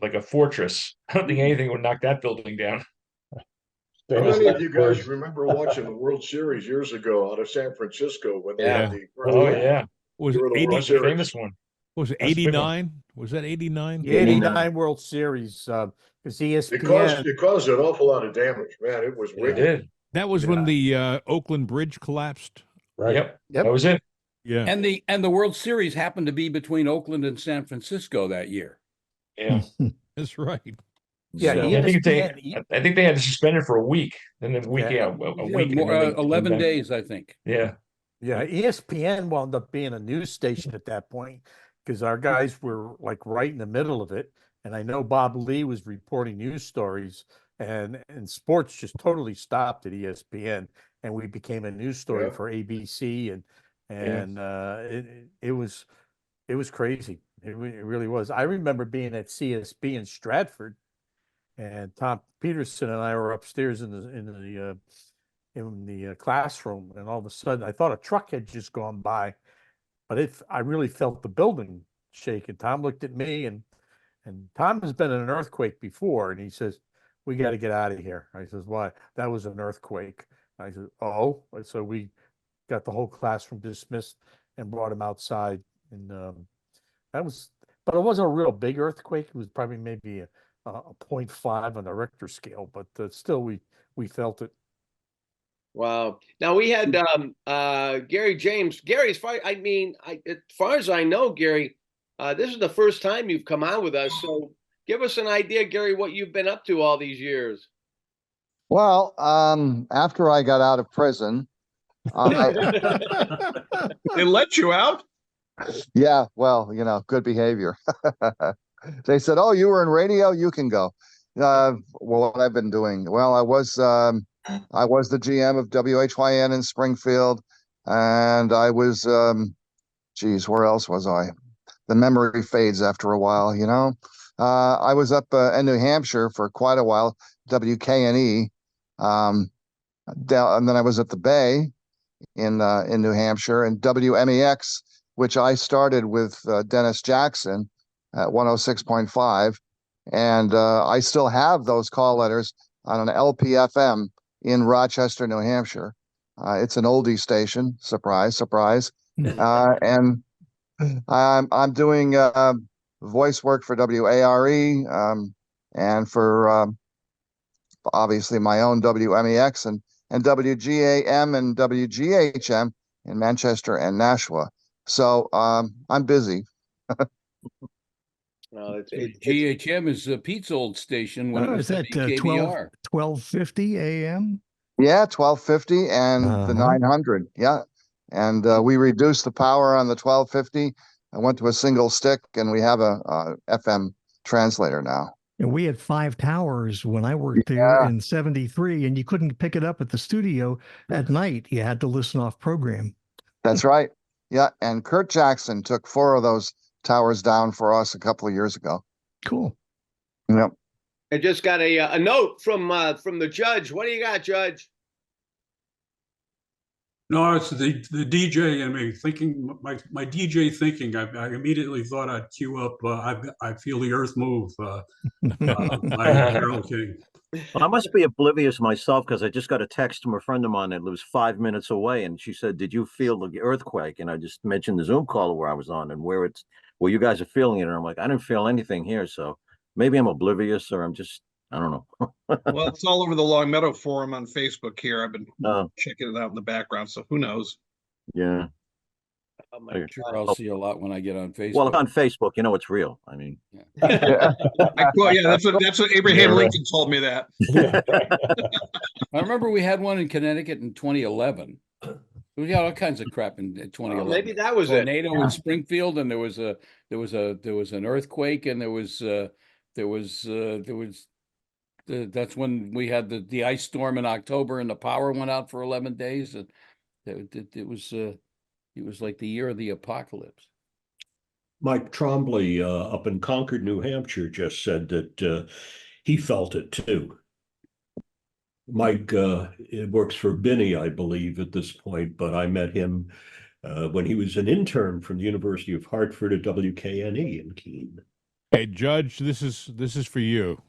like a fortress. I don't think anything would knock that building down. How many of you guys remember watching the World Series years ago out of San Francisco when they had the? Was it it That's the famous one? Was it 89? Was that 89? The 89 World Series, because ESPN. It caused an awful lot of damage, man. It was wicked. It did. That was when the Oakland Bridge collapsed. Right. Yep. That was it. Yeah. And the World Series happened to be between Oakland and San Francisco that year. Yeah. That's right. Yeah, So- I think they had to suspend it for a week, and then a week. More, 11 days, I think. Yeah. Yeah, ESPN wound up being a news station at that point because our guys were like right in the middle of it. And I know Bob Lee was reporting news stories, and sports just totally stopped at ESPN, and we became a news story for ABC, and it was crazy. It really was. I remember being at CSB in Stratford, and Tom Peterson and I were upstairs in the classroom, and all of a sudden I thought a truck had just gone by, but I really felt the building shake. And Tom looked at me, and Tom has been in an earthquake before, and he says, "We got to get out of here." I says, "Why?" "That was an earthquake." I said, "Oh." So we got the whole classroom dismissed and brought him outside, and but it wasn't a real big earthquake. It was probably maybe a 0.5 on the Richter scale, but still we felt it. Wow. Now we had Gary James. Gary, as far as I know, Gary, this is the first time you've come on with us. So give us an idea, Gary, what you've been up to all these years. Well, after I got out of prison, they let you out? Yeah, well, good behavior. They said, "Oh, you were in radio, you can go." Well, what I've been doing? Well, I was the GM of WHYN in Springfield, and I was, where else was I? The memory fades after a while, I was up in New Hampshire for quite a while, WKNE, and then I was at the Bay in New Hampshire, and WMEX, which I started with Dennis Jackson at 106.5. And I still have those call letters on an LPFM in Rochester, New Hampshire. It's an oldie station, surprise, surprise. And I'm doing voice work for WARE and for obviously my own WMEX and WGAM and WGHM in Manchester and Nashua. So I'm busy. No, GHM is Pete's old station when it was is that WKBR. 1250 a.m.? Yeah, 1250 and the 900. Yeah. And we reduced the power on the 1250. I went to a single stick, and we have a FM translator now. And we had 5 towers when I worked there in 73, and you couldn't pick it up at the studio at night. You had to listen off program. That's right. Yeah. And Kurt Jackson took 4 of those towers down for us a couple of years ago. Cool. Yep. I just got a note from the judge. What do you got, Judge? No, it's the DJ in me thinking, my DJ thinking. I immediately thought I'd cue up I Feel the Earth Move by Carole King. Well, I must be oblivious myself because I just got a text from a friend of mine that lives 5 minutes away, and she said, "Did you feel the earthquake?" And I just mentioned the Zoom call where I was on and where you guys are feeling it. And I'm like, I didn't feel anything here, so maybe I'm oblivious, or I don't know. Well, it's all over the Long Meadow forum on Facebook here. I've been checking it out in the background, so who knows? Yeah. I'm sure I'll see a lot when I get on Facebook. Well, on Facebook, you know it's real. I mean, Well, yeah, that's what Abraham Lincoln told me that. I remember we had one in Connecticut in 2011. We got all kinds of crap in 2011. Maybe that was tornado in Springfield, and there was an earthquake, and that's when we had the ice storm in October, and the power went out for 11 days, and it was like the year of the apocalypse. Mike Trombley up in Concord, New Hampshire, just said that he felt it too. Mike works for Binney, I believe, at this point, but I met him when he was an intern from the University of Hartford at WKNE in Keene. Hey, Judge, this is for you,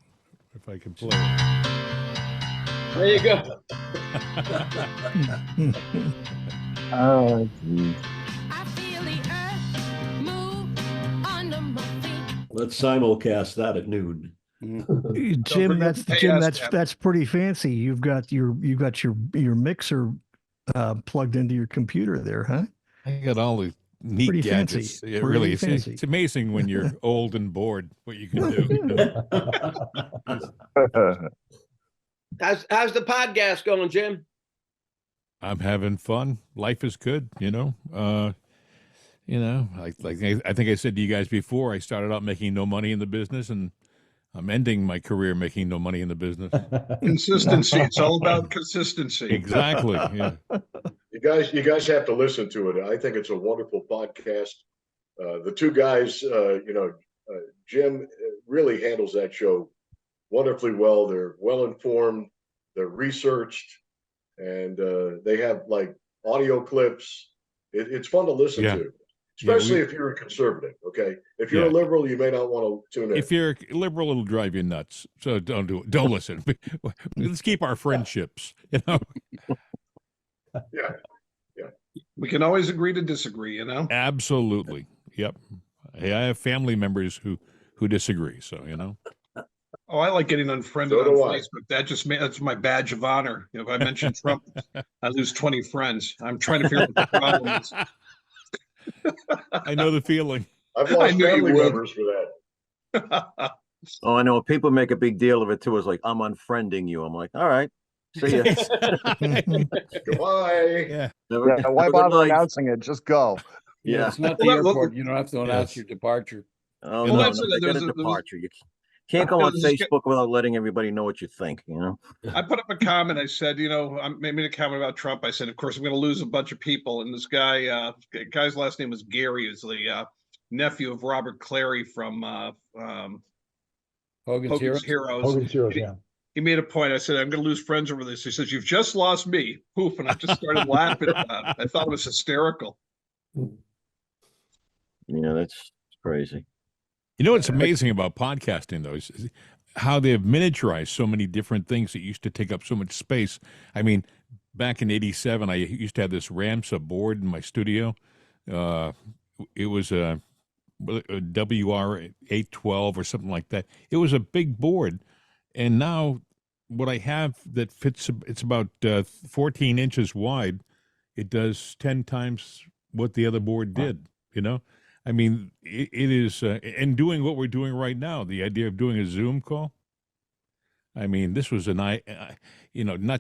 if I can play it. There you go. Oh, geez. Let's simulcast that at noon. Jim, that's pretty fancy. You've got your mixer plugged into your computer there, huh? I got all the neat pretty gadgets. Fancy. It pretty really fancy. it's amazing when you're old and bored what you can do. How's the podcast going, Jim? I'm having fun. Life is good, you know. I think I said to you guys before, I started out making no money in the business, and I'm ending my career making no money in the business. Consistency. It's all about consistency. Exactly. Yeah. You guys have to listen to it. I think it's a wonderful podcast. The two guys, Jim really handles that show wonderfully well. They're well informed, they're researched, and they have like audio clips. It's fun to listen to. Especially if you're a conservative, okay? If you're a liberal, you may not want to tune in. If you're a liberal, it'll drive you nuts. So don't do it. Don't listen. Let's keep our friendships, you know? Yeah. We can always agree to disagree, you know? Absolutely. Yep. Hey, I have family members who disagree, so, you know? Oh, I like getting unfriended on Facebook. That's my badge of honor. If I mention Trump, I lose 20 friends. I'm trying to figure out what the problem is. I know the feeling. I've lost family members for that. Oh, I know. People make a big deal of it too. It's like, I'm unfriending you. I'm like, all right, see ya. Goodbye. Yeah. Why bother announcing it? Just go. Yeah, it's not the airport. You don't have to announce your departure. Oh, no, they get a departure. You can't go on Facebook without letting everybody know what you think, you know? I put up a comment. I said, I made a comment about Trump. I said, of course, I'm going to lose a bunch of people. And this guy's last name was Gary, is the nephew of Robert Clary from Hogan's Heroes, yeah. he made a point. I said, I'm going to lose friends over this. He says, you've just lost me. Poof. And I just started laughing about it. I thought it was hysterical. Yeah, that's crazy. You know what's amazing about podcasting, though, is how they have miniaturized so many different things that used to take up so much space. I mean, back in '87, I used to have this Ramsa board in my studio. It was a WR812 or something like that. It was a big board. And now what I have that fits, it's about 14 inches wide. It does 10 times what the other board did, you know? I mean, it is, and doing what we're doing right now, the idea of doing a Zoom call. I mean, this was not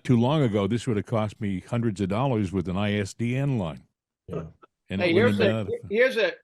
too long ago, this would have cost me hundreds of dollars with an ISDN line. Yeah. And Hey, it here's wouldn't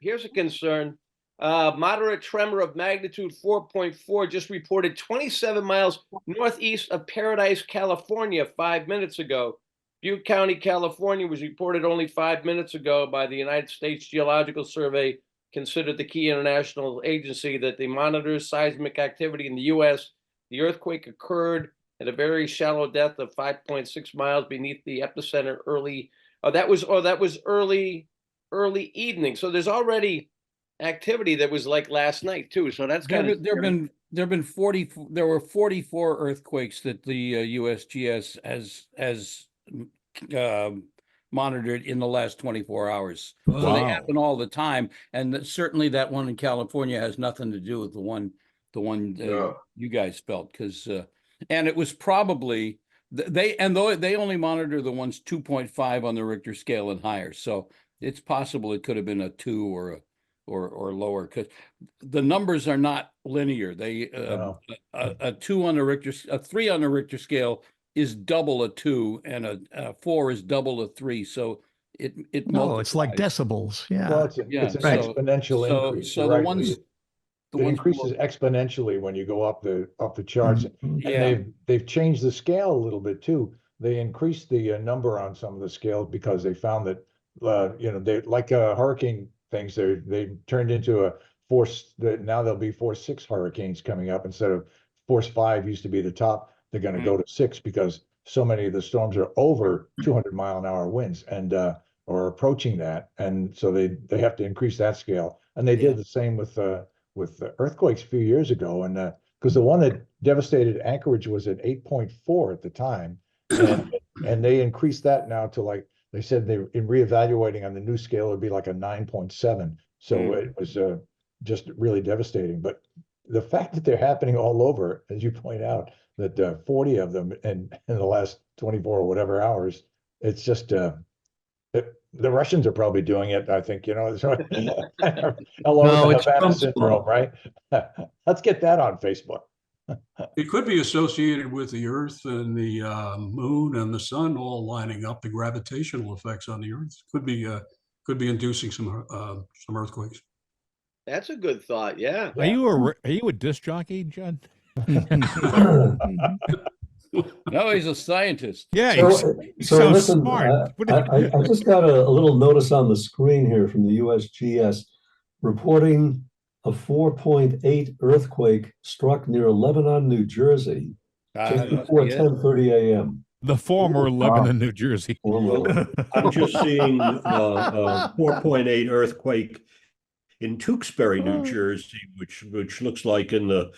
have a concern. Moderate tremor of magnitude 4.4 just reported 27 miles northeast of Paradise, California, 5 minutes ago. Butte County, California was reported only 5 minutes ago by the United States Geological Survey, considered the key international agency that monitors seismic activity in the U.S. The earthquake occurred at a very shallow depth of 5.6 miles beneath the epicenter early. That was early evening. So there's already activity that was like last night too. So that's kind of there were 44 earthquakes that the USGS has monitored in the last 24 hours. So they Wow. happen all the time, and certainly that one in California has nothing to do with the one you guys felt, because and it was probably they only monitor the ones 2.5 on the Richter scale and higher. So it's possible it could have been a 2 or lower, because the numbers are not linear. They a 2 on the Richter, a 3 on the Richter scale is double a 2, and a 4 is double a 3. So it it's like decibels. Yeah. Well, it's an exponential increase. So You're the right. ones It increases exponentially when you go up the charts. And they've changed the scale a little bit too. They increased the number on some of the scales because they found that they like hurricane things. They turned into a force that now there'll be force 6 hurricanes coming up instead of force 5 used to be the top. They're going to go to 6 because so many of the storms are over 200-mile-an-hour winds and or approaching that, and so they have to increase that scale. And they did the same with earthquakes a few years ago, and because the one that devastated Anchorage was at 8.4 at the time, and they increased that now to, like they said, they in reevaluating on the new scale, it'd be like a 9.7. So it was just really devastating. But the fact that they're happening all over, as you point out, that 40 of them in the last 24 or whatever hours, it's just the Russians are probably doing it, I think, so along with the Havana syndrome, right? Let's get that on Facebook. It could be associated with the Earth and the moon and the sun all lining up. The gravitational effects on the Earth could be inducing some earthquakes. That's a good thought. Yeah. Are you a disc jockey, John? No, he's a scientist. Yeah, so listen, I just got a little notice on the screen here from the USGS reporting a 4.8 earthquake struck near Lebanon, New Jersey, just before 10:30 a.m. The former Lebanon, New Jersey. I'm just seeing a 4.8 earthquake in Tewksbury, New Jersey, which looks like in the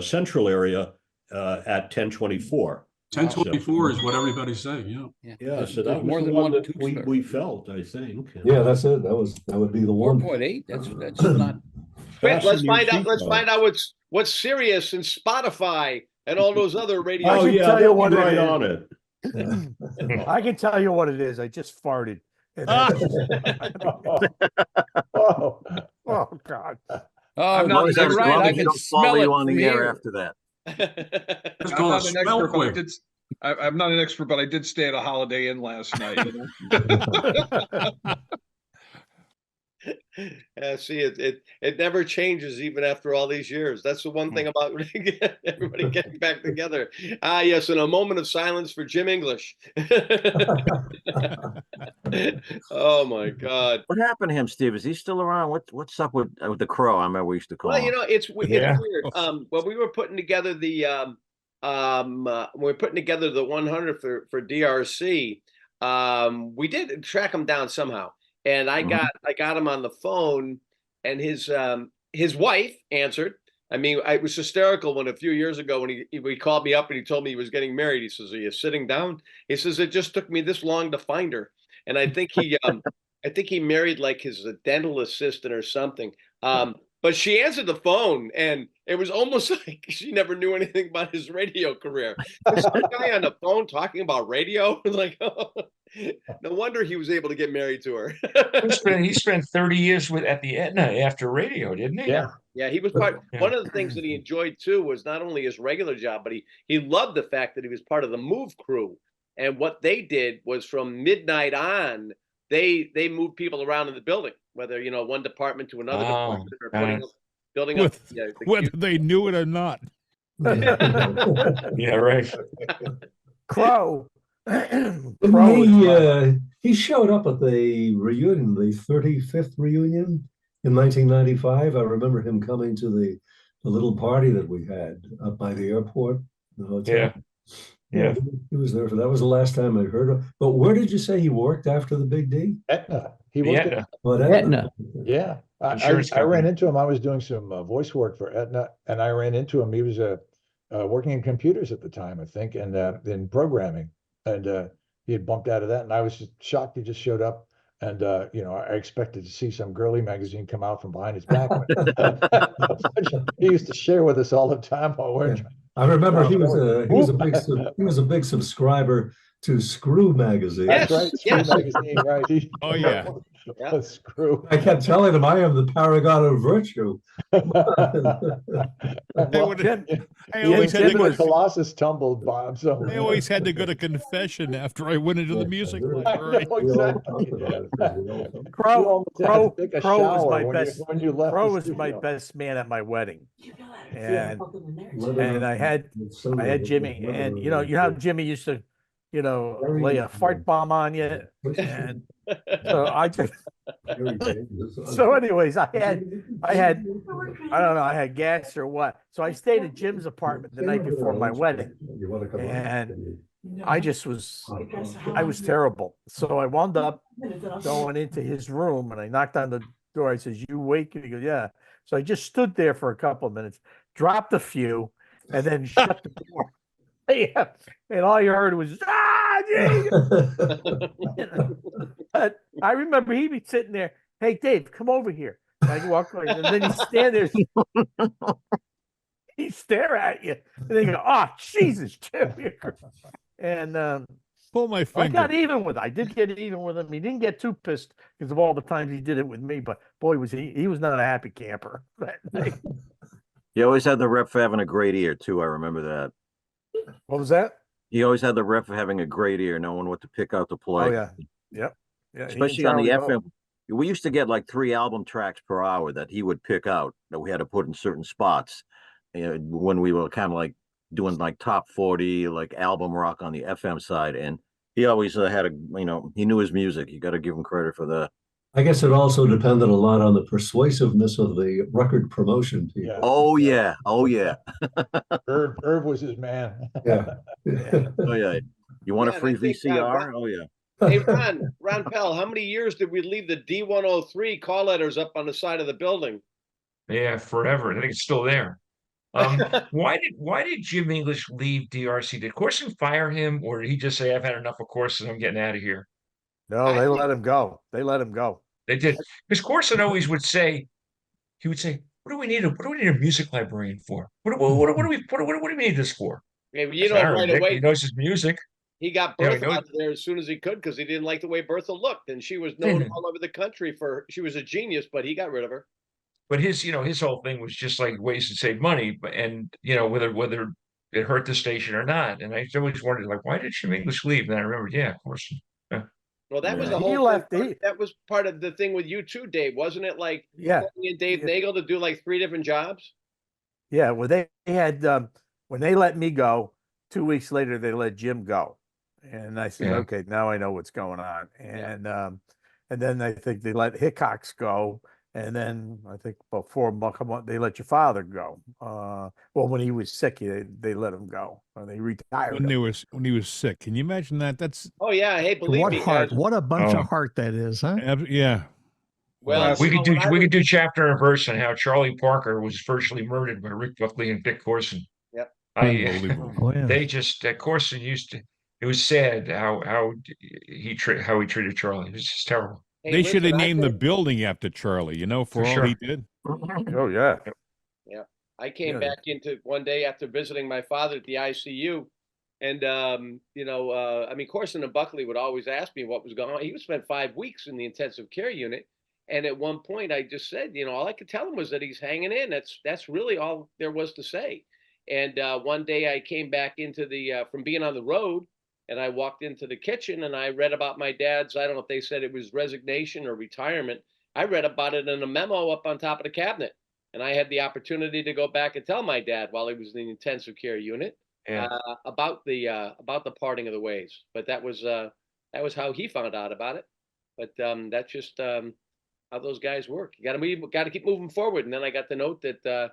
central area at 10:24. 10:24 is what everybody's saying. Yeah. So that was more than one that we felt, I think. Yeah, that's it. That would be the one. 4.8. That's not. Let's find out what's Sirius and Spotify and all those other radio. Oh yeah, tell you what right it is. on it. I can tell you what it is. I just farted. Oh God. Oh, no, you're right. I can smell it on from the air here. after that. I'm not an expert, but I did stay at a Holiday Inn last night. See, it never changes even after all these years. That's the one thing about everybody getting back together. Yes, and a moment of silence for Jim English. Oh my God! What happened to him, Steve? Is he still around? What's up with the Crow? I remember we used to call him. It's weird. When we were putting together the when we're putting together the 100 for DRC, we did track him down somehow, and I got him on the phone, and his wife answered. I mean, I was hysterical when a few years ago when he called me up and he told me he was getting married. He says, "Are you sitting down?" He says, "It just took me this long to find her," and I think he married like his dental assistant or something. But she answered the phone, and it was almost like she never knew anything about his radio career. This guy on the phone talking about radio, like, oh, no wonder he was able to get married to her. He spent 30 years at the Aetna after radio, didn't he? Yeah, he was part. One of the things that he enjoyed too was not only his regular job, but he loved the fact that he was part of the move crew. And what they did was from midnight on, they moved people around in the building, whether one department to another department, or building up. Whether they knew it or not. Yeah, right. Crow. He showed up at the reunion, the 35th reunion in 1995. I remember him coming to the little party that we had up by the airport, the hotel. Yeah. He was there for that. Was the last time I heard of him. But where did you say he worked after the Big D? Aetna. He worked Aetna. at Aetna. Yeah. I ran into him. I was doing some voice work for Aetna, and I ran into him. He was working in computers at the time, I think, and in programming. And he had bumped out of that, and I was just shocked he just showed up. And I expected to see some girly magazine come out from behind his back. He used to share with us all the time while we're. I remember he was a big subscriber to Screw magazine. That's right, Screw magazine, right? Oh yeah. Screw. I kept telling him I am the paragon of virtue. I always had to go. Colossus tumbled, Bob. So I always had to go to confession after I went into the music library. Crow was my best. Crow was my best man at my wedding, and I had Jimmy, and you know how Jimmy used to, lay a fart bomb on you, and so I just. So anyways, I had gas or what. So I stayed at Jim's apartment the night before my wedding, and I was terrible. So I wound up going into his room, and I knocked on the door. I says, "You wake?" And he goes, "Yeah." So I just stood there for a couple of minutes, dropped a few, and then shut the door. Yeah. And all you heard was, But I remember he'd be sitting there, "Hey, Dave, come over here." And I'd walk away, and then he'd stand there, he'd stare at you, and then you go, "Oh, Jesus, Jim." And pull my finger. I did get even with him. He didn't get too pissed because of all the times he did it with me, but boy, was he was not a happy camper that night. You always had the rep for having a great ear too. I remember that. What was that? He always had the rep for having a great ear, knowing what to pick out to play. Oh yeah, yep. Yeah, especially on the FM. We used to get like 3 album tracks per hour that he would pick out that we had to put in certain spots. When we were kind of like doing like top 40, like album rock on the FM side, and he always had he knew his music. You got to give him credit for that. I guess it also depended a lot on the persuasiveness of the record promotion people. Yeah. Oh yeah. Irv was his man. Yeah. Oh yeah. You want a free VCR? Oh yeah. Hey, Ron Pell, how many years did we leave the D103 call letters up on the side of the building? Yeah, forever. I think it's still there. Why did Jim English leave DRC? Did Corson fire him, or did he just say, "I've had enough of Corson, I'm getting out of here"? No, they let him go. They did, because Corson always would say, "What do we need a music librarian for? What do we need this for?" Yeah, right away, he knows his music. He got Bertha out there as soon as he could because he didn't like the way Bertha looked, and she was known all over the country she was a genius, but he got rid of her. But his whole thing was just like ways to save money, and whether it hurt the station or not. And I always wondered, like, why did Jim English leave? And I remembered, yeah, of course. Yeah. Well, that was the whole thing. That was part of the thing with you too, Dave, wasn't it? Like, and Dave Nagel to do like 3 different jobs. Yeah, well, they had when they let me go, 2 weeks later they let Jim go, and I said, okay, now I know what's going on. And then I think they let Hickox go, And then I think about 4 months, they let your father go. Well, when he was sick, they let him go. Or they retired when him. when he was sick. Can you imagine that? That's Oh yeah, hey, believe What me, heart? guys. What a bunch of heart that is, huh? yeah. Well, we you could know, do when I we was- could do chapter and verse on how Charlie Parker was virtually murdered by Rick Buckley and Dick Corson. Yep. Unbelievable. Oh yeah. They just Corson used to. It was sad how he treated Charlie. It was just terrible. Hey, They should listen, have I named the came- building after Charlie, you know, for For all sure. he did. Oh yeah. Yeah, I came Yeah. back into one day after visiting my father at the ICU, and you know, I mean, Corson and Buckley would always ask me what was going on. He spent 5 weeks in the intensive care unit, and at one point, I just said, you know, all I could tell him was that he's hanging in. That's really all there was to say. And one day, I came back into the from being on the road, and I walked into the kitchen, and I read about my dad's. I don't know if they said it was resignation or retirement. I read about it in a memo up on top of the cabinet. And I had the opportunity to go back and tell my dad while he was in the intensive care unit Yeah. about the parting of the ways. But that was how he found out about it. But that's just how those guys work. You got to keep moving forward. And then I got the note that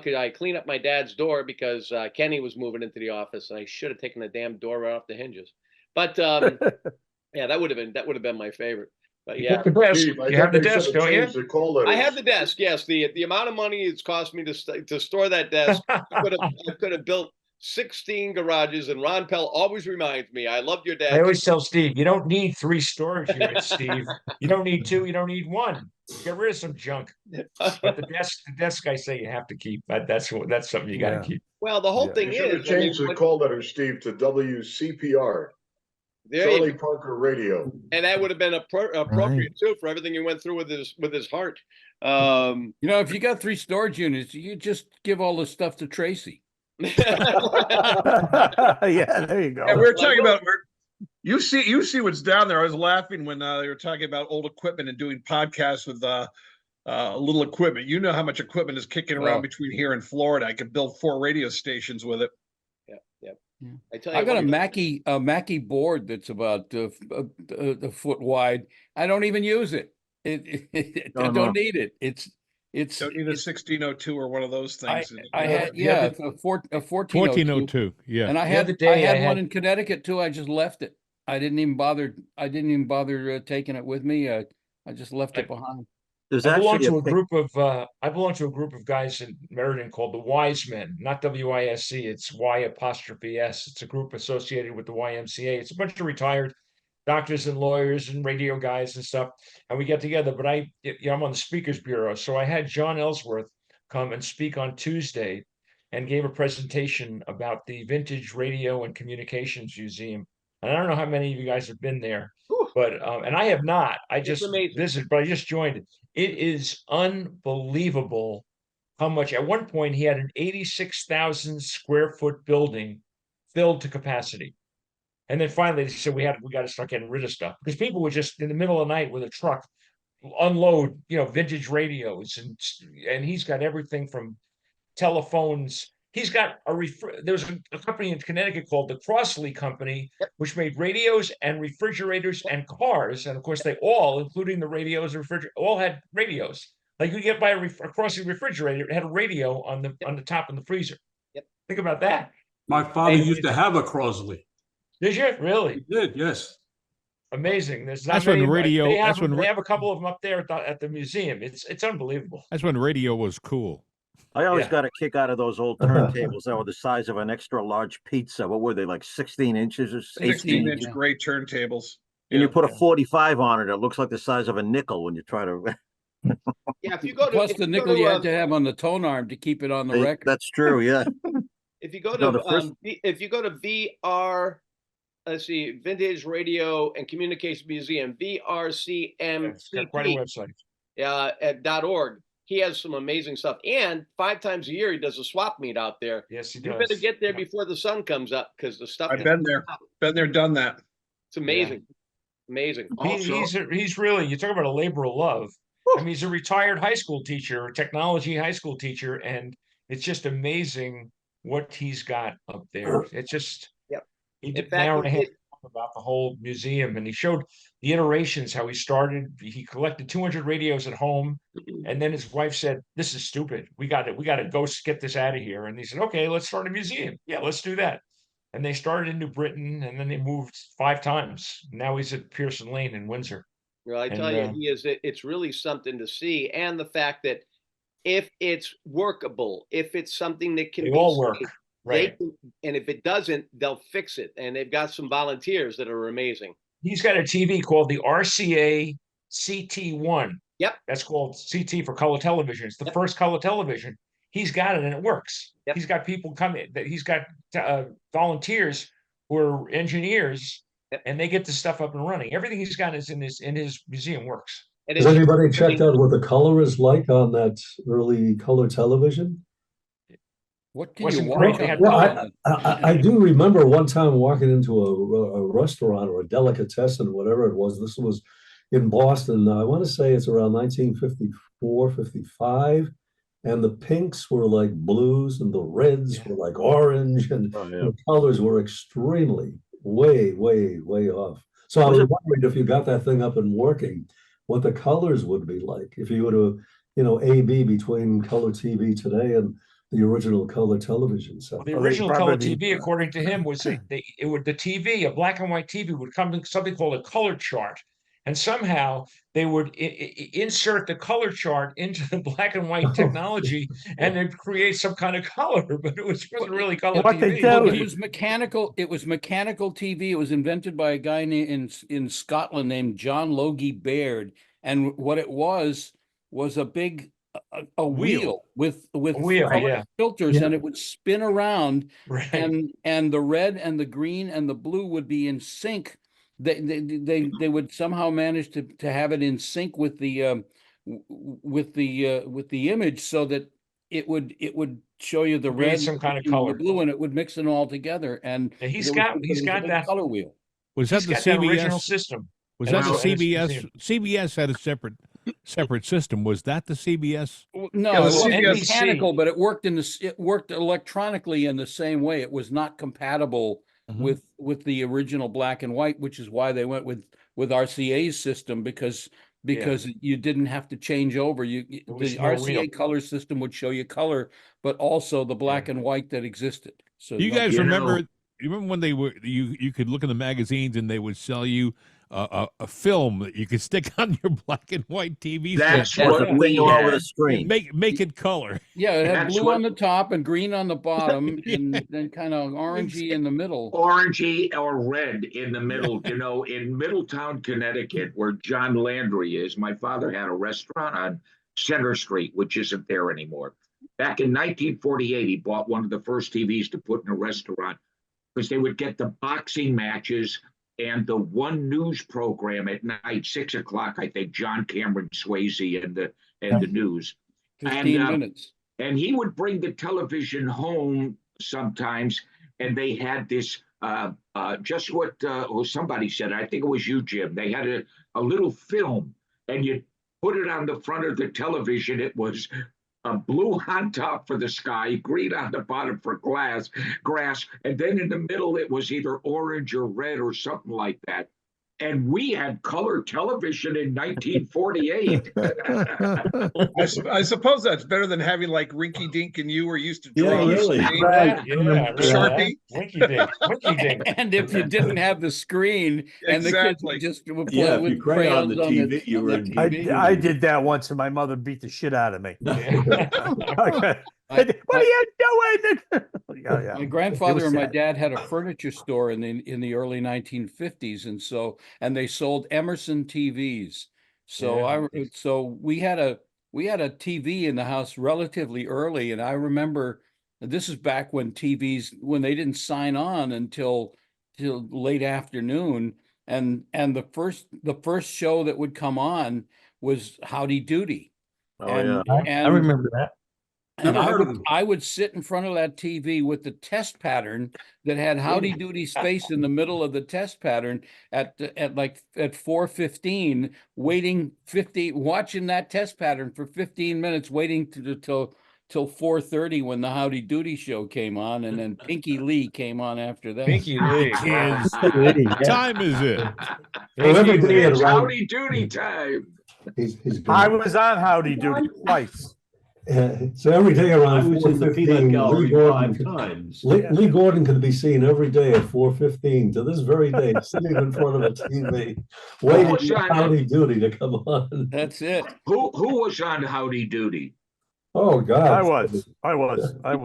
could I clean up my dad's door because Kenny was moving into the office, and I should have taken the damn door right off the hinges. But yeah, that would have been my favorite. But You yeah, got the desk. Steve, I You thought have the they should desk, have don't you? changed the call I letters. have the desk. Yes, the amount of money it's cost me to store that desk, I could have built 16 garages. And Ron Pell always reminds me, I loved your dad. I always tell Steve, you don't need 3 storage units, Steve. You don't need 2. You don't need 1. Get rid of some junk. But the desk, I say you have to keep. That's something you got to Yeah. keep. Well, the whole Yeah. thing You should have is, I mean, changed the call letters, Steve, to WCPR, there you Charlie go. Parker Radio. And that would have been appropriate too for everything he went through with his heart. You know, if you got 3 storage units, you just give all the stuff to Tracy. Yeah, there you go. Yeah, we were talking about you see what's down there. I was laughing when they were talking about old equipment and doing podcasts with little equipment. You know how much equipment is kicking around Oh. between here and Florida. I could build 4 radio stations with it. Yeah. I tell you, I got a what, Mackie board that's about a foot wide. I don't even use it. I don't need it. It's Don't need a 1602 or one of those things. I had a 1402. 1402, yeah. And I other had day I one had- in Connecticut too. I just left it. I didn't even bother taking it with me. I just left it behind. There's I belong actually to a a group of guys in Meriden called the Wise Men, not WISC. It's Y''S. It's a group associated with the YMCA. It's a bunch of retired doctors and lawyers and radio guys and stuff, and we get together. But I'm on the speakers bureau, so I had John Ellsworth come and speak on Tuesday, and gave a presentation about the Vintage Radio and Communications Museum. And I don't know how many of you guys have been there, but and I have not. I just visited, but I just joined it. It is unbelievable how much. At one point, he had an 86,000 square foot building filled to capacity. And then finally, they said we got to start getting rid of stuff because people would just in the middle of the night with a truck unload, vintage radios, and he's got everything from telephones. He's got there's a company in Connecticut called the Crossley Company, which made radios and refrigerators and cars, and of course they all, including the radios and refrigerators, all had radios. Like you get by a Crossley refrigerator, it had a radio on the top of the freezer. Yep. Think about that. My father used to have a Crossley. Did you really? He did, yes. Amazing. There's not That's when many, radio- They have, that's when they have a couple of them up there at the museum. It's unbelievable. That's when radio was cool. I always Yeah. got a kick out of those old turntables that were the size of an extra large pizza. What were they, like 16 inches or 18? 16-inch great turntables. And you put a 45 on it, it looks like the size of a nickel when you try to. Yeah, if you go to Plus if the you go nickel to, you had to have on the tone arm to keep it on the record. That's true, yeah. if you go No, to the first- if you go to VR, let's see, Vintage Radio and Communication Museum, It's got quite a VRCMCP, website. at .org. He has some amazing stuff, and 5 times a year he does a swap meet out there. Yes, he You does. better get there before the sun comes up because the stuff. I've been there, done that. It's amazing, amazing. He's really, you talk about a labor of love. I mean, he's a retired high school teacher, a technology high school teacher, and it's just amazing what he's got up there. It's just Yep. he In did an fact, hour and a half about the whole museum, and he showed the iterations, how he started. He collected 200 radios at home, and then his wife said, "This is stupid. We got to go get this out of here." And he said, "Okay, let's start a museum. Yeah, let's do that." And they started in New Britain, and then they moved 5 times. Now he's at Pearson Lane in Windsor. Well, I And, tell you, it's really something to see. And the fact that if it's workable, if it's something that can They be all work, saved, right. and if it doesn't, they'll fix it. And they've got some volunteers that are amazing. He's got a TV called the RCA CT1. Yep. That's called CT for color television. It's the first color television. He's got it and it works. Yep. He's got people coming. He's got volunteers who are engineers, and they get the stuff up and running. Everything he's got is in his museum works. Has anybody checked out what the color is like on that early color television? What can Wasn't you great. watch They on had the color. I do remember one time walking into a restaurant or a delicatessen, whatever it was. This was in Boston. I want to say it's around 1954, 55. And the pinks were like blues and the reds were like orange, and the colors were extremely way off. So I was wondering if you got that thing up and working, what the colors would be like if you were to, A/B between color TV today and the original color television set. The original color TV, according to him, was the TV, a black and white TV, would come in something called a color chart. And somehow they would insert the color chart into the black and white technology and then create some kind of color, but it wasn't really color TV. Well, it was mechanical. It was mechanical TV. It was invented by a guy in Scotland named John Logie Baird. And what it was a big a wheel with filters, and it would spin around, and the red and the green and the blue would be in sync. They would somehow manage to have it in sync with the image, so that it would show you the red, some kind of the color, blue, and it would mix it all together. And he's got that color wheel. Was that the CBS original system? Was that the CBS? CBS had a separate system. Was that the CBS? No, it wasn't mechanical, but it worked electronically in the same way. It was not compatible with the original black and white, which is why they went with RCA's system, because you didn't have to change over. The RCA color system would show you color, but also the black and white that existed. So you guys remember? You remember when they were you could look in the magazines and they would sell you a film that you could stick on your black and white TV. That's what we all over the screen. Make it color. Yeah, it had blue on the top and green on the bottom, and then kind of orangey in the middle. Orangey or red in the middle. In Middletown, Connecticut, where John Landry is, my father had a restaurant on Center Street, which isn't there anymore. Back in 1948, he bought one of the first TVs to put in a restaurant, because they would get the boxing matches and the one news program at night, 6 o'clock, I think, John Cameron Swayze and the news. 15 minutes. And he would bring the television home sometimes, and they had this, just what somebody said, I think it was you, Jim, they had a little film, and you put it on the front of the television. It was a blue on top for the sky, green on the bottom for grass, and then in the middle it was either orange or red or something like that. And we had color television in 1948. I suppose that's better than having like Rinky Dink and you were used to draw. Really. Sharpie. Winky Dink. And if you didn't have the screen, and the kids would just would play if with you crayon on crayons the TV, you were in TV. I did that once, and my mother beat the shit out of me. What are you doing? My grandfather and my dad had a furniture store in the early 1950s, and they sold Emerson TVs. So we had a TV in the house relatively early, and I remember this is back when when they didn't sign on until late afternoon, and the first show that would come on was Howdy Doody. Oh, I remember that. And I would sit in front of that TV with the test pattern that had Howdy Doody space in the middle of the test pattern at 4:15, watching that test pattern for 15 minutes, waiting till 4:30 when the Howdy Doody show came on, and then Pinky Lee came on after that. Pinky Lee. What time is it? Well, every day at It's around, Howdy Doody time. he's I gone. was on Howdy Doody twice. So every day I around was in the 4:15, peanut gallery Lee Gordon, 5 could, times. Lee Gordon could be seen every day at 4:15 to this very day, sitting in front of a TV, waiting was for on Howdy Doody to come on. That's it. Who was on Howdy Doody? Oh God! I was.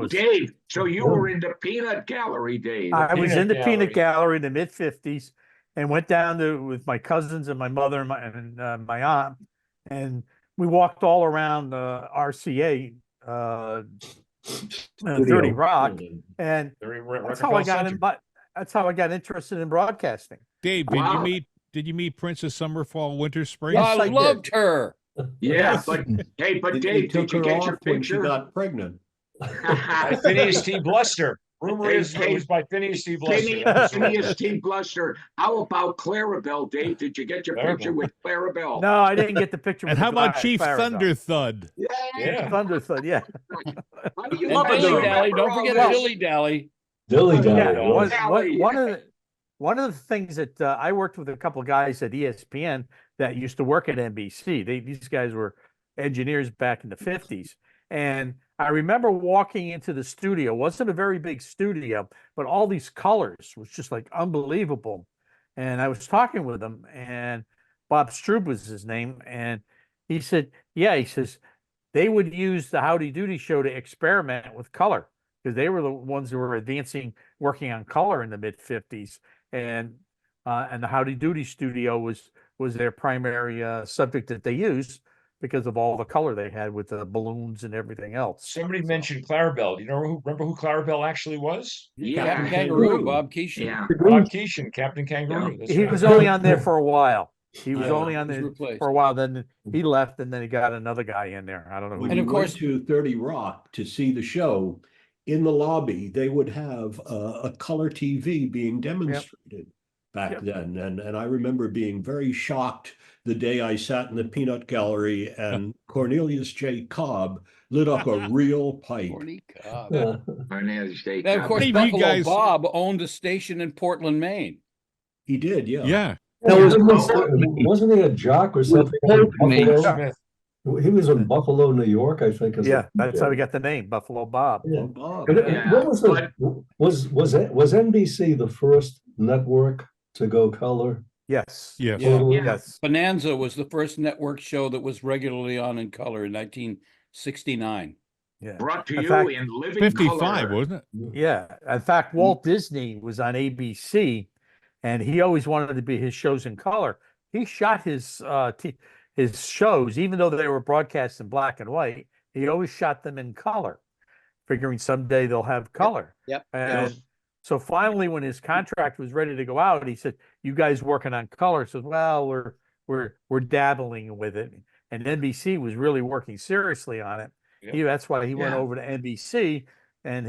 Dave. So you were in the peanut gallery, Dave. I was Peanut in the gallery. peanut gallery in the mid-50s and went down to with my cousins and my mother and my aunt, and we walked all around RCA, 30 Rock, and that's how I got in. That's how I got interested in broadcasting. Dave, did you meet Princess Summer, Fall, Winter, Spring? Yes, I loved her. Yeah, but hey, but Dave, did you get your when she picture? got pregnant. By Phineas T. Bluster. Rumor is it was by Phineas T. Bluster. Phineas T. Bluster. How about Clarabelle, Dave? Did you get your picture with Clarabelle? No, I didn't get the picture. And with how about Chief Clarabelle. Thunder Thud? Yeah. Thunder Thud, yeah. How do you And guys Dilly remember Dally. Don't all forget this? Dilly Dally. Dilly Dally. Yeah, one of the things that I worked with a couple of guys at ESPN that used to work at NBC. These guys were engineers back in the 50s. And I remember walking into the studio. It wasn't a very big studio, but all these colors was just like unbelievable. And I was talking with them, and Bob Strube was his name. And he said, yeah, he says, they would use the Howdy Doody show to experiment with color, because they were the ones who were working on color in the mid-50s. And the Howdy Doody studio was their primary subject that they used because of all the color they had with the balloons and everything else. Somebody mentioned Clarabelle. Do you remember who Clarabelle actually was? Yeah. Captain Kangaroo, Bob Keeshan. Yeah. Bob Keeshan, Captain Kangaroo. That's He right. was only on there for a while. He was only on was there replaced. for a while. Then he left, and then he got another guy in there. I don't know. When Who you of went course- to 30 Rock to see the show, in the lobby, they would have a color TV being demonstrated back then. And I remember being very shocked the day I sat in the peanut gallery and Cornelius J. Cobb lit up a real pipe. Corny Cobb. Cornelius J. Then, of Cobb. course, Hey, you Buffalo guys- Bob owned a station in Portland, Maine. He did, yeah. Yeah. Wasn't he a jock or something? Smith. He was in Buffalo, New York, I think. as a Yeah, that's how DJ. we got the name, Buffalo Bob. Yeah. Bob. But Yeah, what was but- was NBC the first network to go color? Yes. Yes. Totally? Yes. Bonanza was the first network show that was regularly on in color in 1969. Yeah. Brought to In you fact, in living 55, color. wasn't it? Yeah. In fact, Walt Disney was on ABC, and he always wanted to be his shows in color. He shot his shows, even though they were broadcast in black and white. He always shot them in color, figuring someday they'll have color. Yep. And so finally, when his contract was ready to go out, he said, "You guys working on color?" He said, "Well, we're dabbling with it." And NBC was really working seriously on it. Yep. That's why he went Yeah. over to NBC and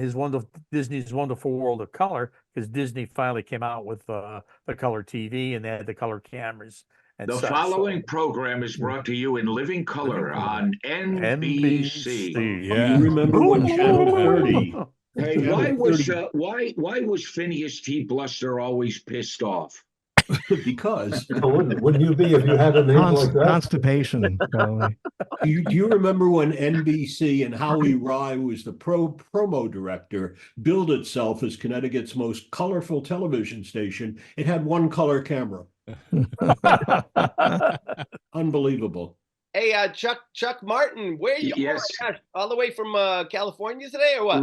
Disney's Wonderful World of Color, because Disney finally came out with the color TV, and they had the color cameras. And The such. following program is brought to you in living color on NBC. Yeah. You remember when Channel 30? Hey, Channel why was Phineas T. Bluster always pissed off? Because Wouldn't you be if you had a name like that? Constipation, probably. do you remember when NBC and Howie Rye was the promo director, billed itself as Connecticut's most colorful television station? It had one color camera. Unbelievable. Hey, Chuck Martin, where you? Yes. All the way from California today, or what?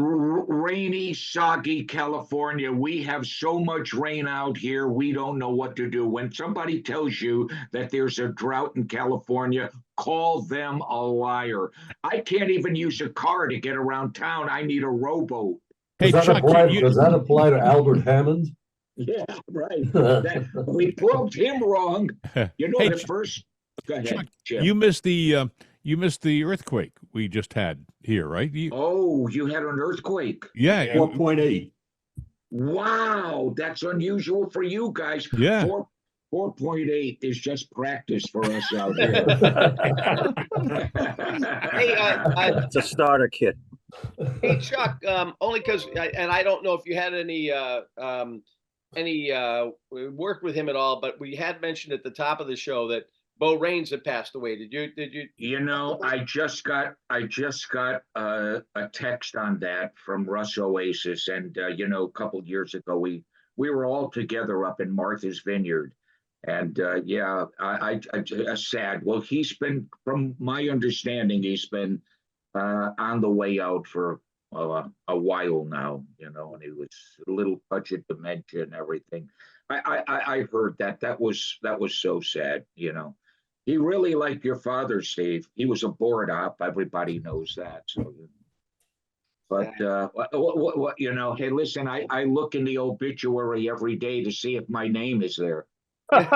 Rainy, soggy California. We have so much rain out here, we don't know what to do. When somebody tells you that there's a drought in California, call them a liar. I can't even use a car to get around town. I need a rowboat. Hey, Does that Chuck, apply to Albert Hammond? Yeah, right. We proved him wrong. You know, Hey, the first. Go ahead, Chuck, Jim. you missed the earthquake we just had here, right? Oh, you had an earthquake. Yeah. 4.8. Wow, that's unusual for you guys. Yeah. 4.8 is just practice for us out here. Hey, It's a starter kit. Hey Chuck, only because, and I don't know if you had any work with him at all, but we had mentioned at the top of the show that Bo Raines had passed away. Did you? Did you? You know, I just got a text on that from Russ Oasis, and you know, a couple years ago we were all together up in Martha's Vineyard, and yeah, sad. Well, he's been, from my understanding, he's been on the way out for a while now, you know, and he was a little touch of dementia and everything. I heard that. That was so sad, you know. He really liked your father, Steve. He was a board op. Everybody knows that. So, but what, you know? Hey, listen, I look in the obituary every day to see if my name is there. Well,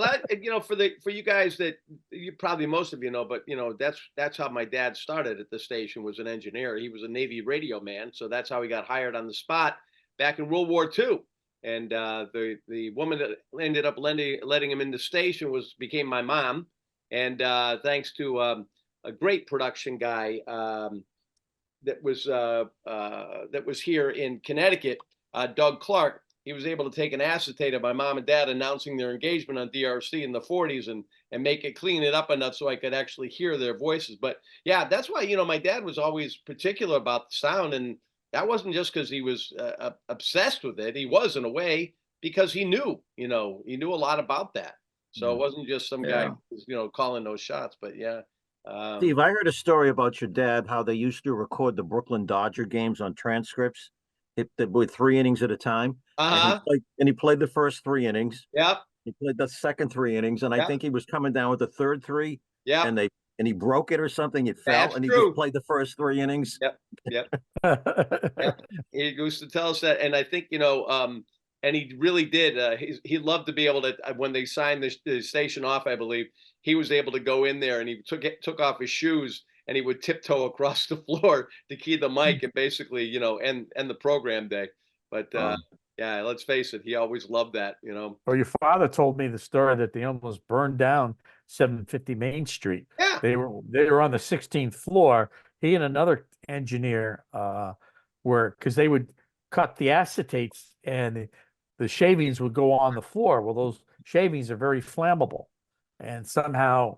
that, you know, for you guys that you probably, most of you know, but you know, that's how my dad started at the station, was an engineer. He was a Navy radio man, so that's how he got hired on the spot back in World War II. And the woman that ended up letting him in the station became my mom. And thanks to a great production guy that was here in Connecticut, Doug Clark. He was able to take an acetate of my mom and dad announcing their engagement on DRC in the 40s and make it, clean it up enough so I could actually hear their voices. But yeah, that's why, you know, my dad was always particular about the sound, and that wasn't just because he was obsessed with it. He was, in a way, because he knew, you know, he knew a lot about that. So it wasn't just some guy, you know, calling those shots. But yeah. Steve, I heard a story about your dad, how they used to record the Brooklyn Dodger games on transcripts with 3 innings at a time. And he played the first 3 innings. Yep. He played the second 3 innings, and I think he was coming down with the third 3. Yeah. And he broke it or something. It fell, That's and he true. just played the first 3 innings. Yep. Yep. He used to tell us that, and I think, you know, and he really did. He loved to be able to, when they signed the station off, I believe, he was able to go in there and he took off his shoes and he would tiptoe across the floor to key the mic and basically, you know, end the program day. But yeah, let's face it, he always loved that, you know. Well, your father told me the story that they almost burned down 750 Main Street. Yeah. They were on the 16th floor. He and another engineer because they would cut the acetates and the shavings would go on the floor. Well, those shavings are very flammable, and somehow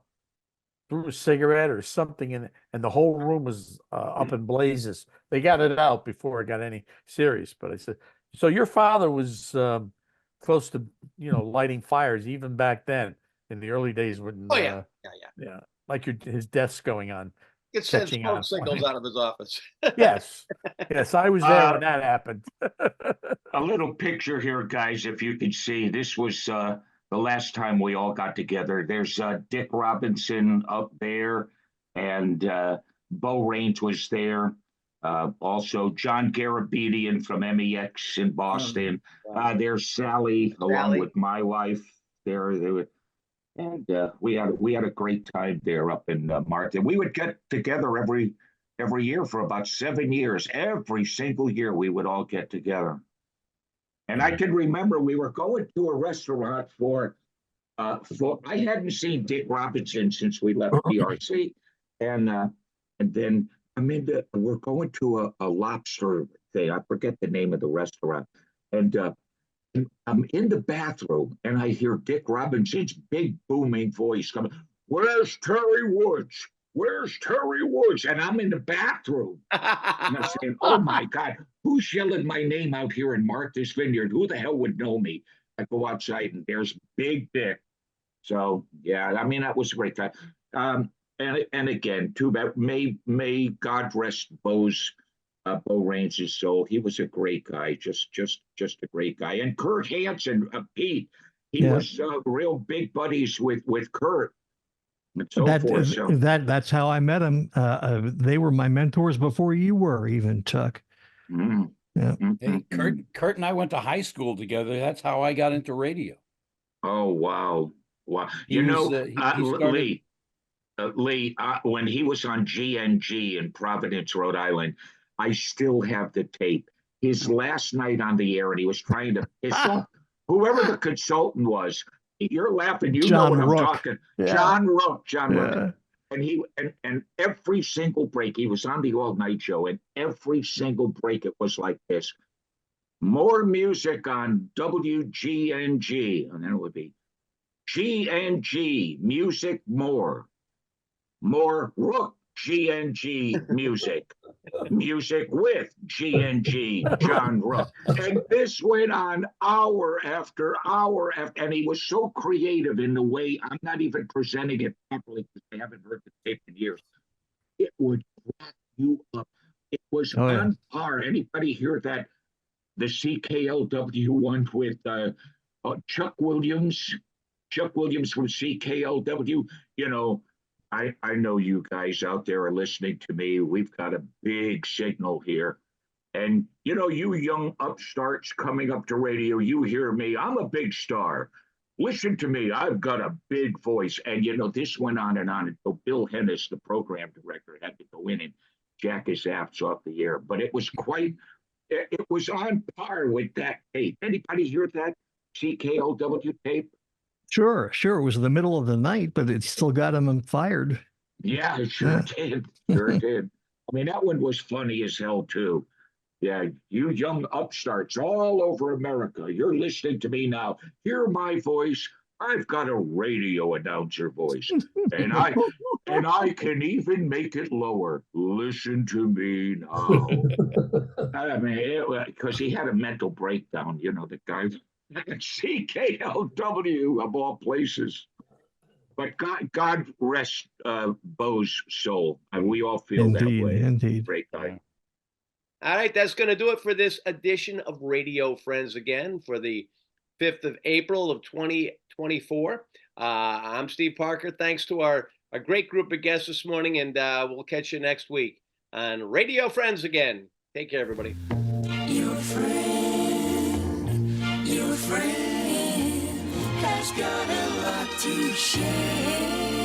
threw a cigarette or something in it, and the whole room was up in blazes. They got it out before it got any serious. But I said, so your father was close to, you know, lighting fires even back then in the early days when yeah, like his desk going on. It sent smoke signals out of his office. Yes, I was there when that happened. A little picture here, guys, if you could see. This was the last time we all got together. There's Dick Robinson up there, and Bo Raines was there. Also, John Garabedian from MEX in Boston. There's Sally, along with my wife. There. And we had a great time there up in Martha. We would get together every year for about 7 years. Every single year we would all get together. And I can remember we were going to a restaurant for I hadn't seen Dick Robinson since we left DRC, and then we're going to a lobster thing. I forget the name of the restaurant, and I'm in the bathroom and I hear Dick Robinson's big booming voice coming, "Where's Terry Woods? Where's Terry Woods?" And I'm in the bathroom. And I'm saying, "Oh my God, who's yelling my name out here in Martha's Vineyard? Who the hell would know me?" I go outside and there's Big Dick. So yeah, I mean, that was a great time. And again, too bad. May God rest Bo Raines' soul. He was a great guy, just a great guy. And Kurt Hansen, Pete, he was real big buddies with Kurt. And so forth. So. That's how I met him. They were my mentors before you were, even, Chuck. Mm. Yeah. Hey, Kurt and I went to high school together. That's how I got into radio. Oh wow! You know, Lee, when he was on GNG in Providence, Rhode Island, I still have the tape. His last night on the air, and he was trying to piss off whoever the consultant was. You're laughing. You know what I'm talking. John Rook. And every single break, he was on the all night show, and every single break it was like this. More music on WGNG, and then it would be GNG music more Rook GNG music with GNG John Rook, and this went on hour after hour after, and he was so creative in the way, I'm not even presenting it properly because I haven't heard the tape in years. It would crack you up. It was on par. Anybody hear that? The CKLW one with Chuck Williams from CKLW. You know, I know you guys out there are listening to me. We've got a big signal here. And, you know, you young upstarts coming up to radio, you hear me. I'm a big star. Listen to me. I've got a big voice. And, you know, this went on until Bill Hennis, the program director, had to go in and jack his apps off the air. But it was it was on par with that tape. Anybody hear that CKLW tape? Sure. It was in the middle of the night, but it still got him fired. Yeah, it sure did. Sure did. I mean, that one was funny as hell, too. Yeah, you young upstarts all over America, you're listening to me now. Hear my voice. I've got a radio announcer voice, and I can even make it lower. Listen to me now. I mean, because he had a mental breakdown, you know, the guy at CKLW of all places. But God rest Bo's soul, and we all feel that way. Indeed. Great guy. All right, that's going to do it for this edition of Radio Friends again for the 5th of April of 2024. I'm Steve Parker. Thanks to our great group of guests this morning, and we'll catch you next week on Radio Friends again. Take care, everybody. Your friend has got a lot to share.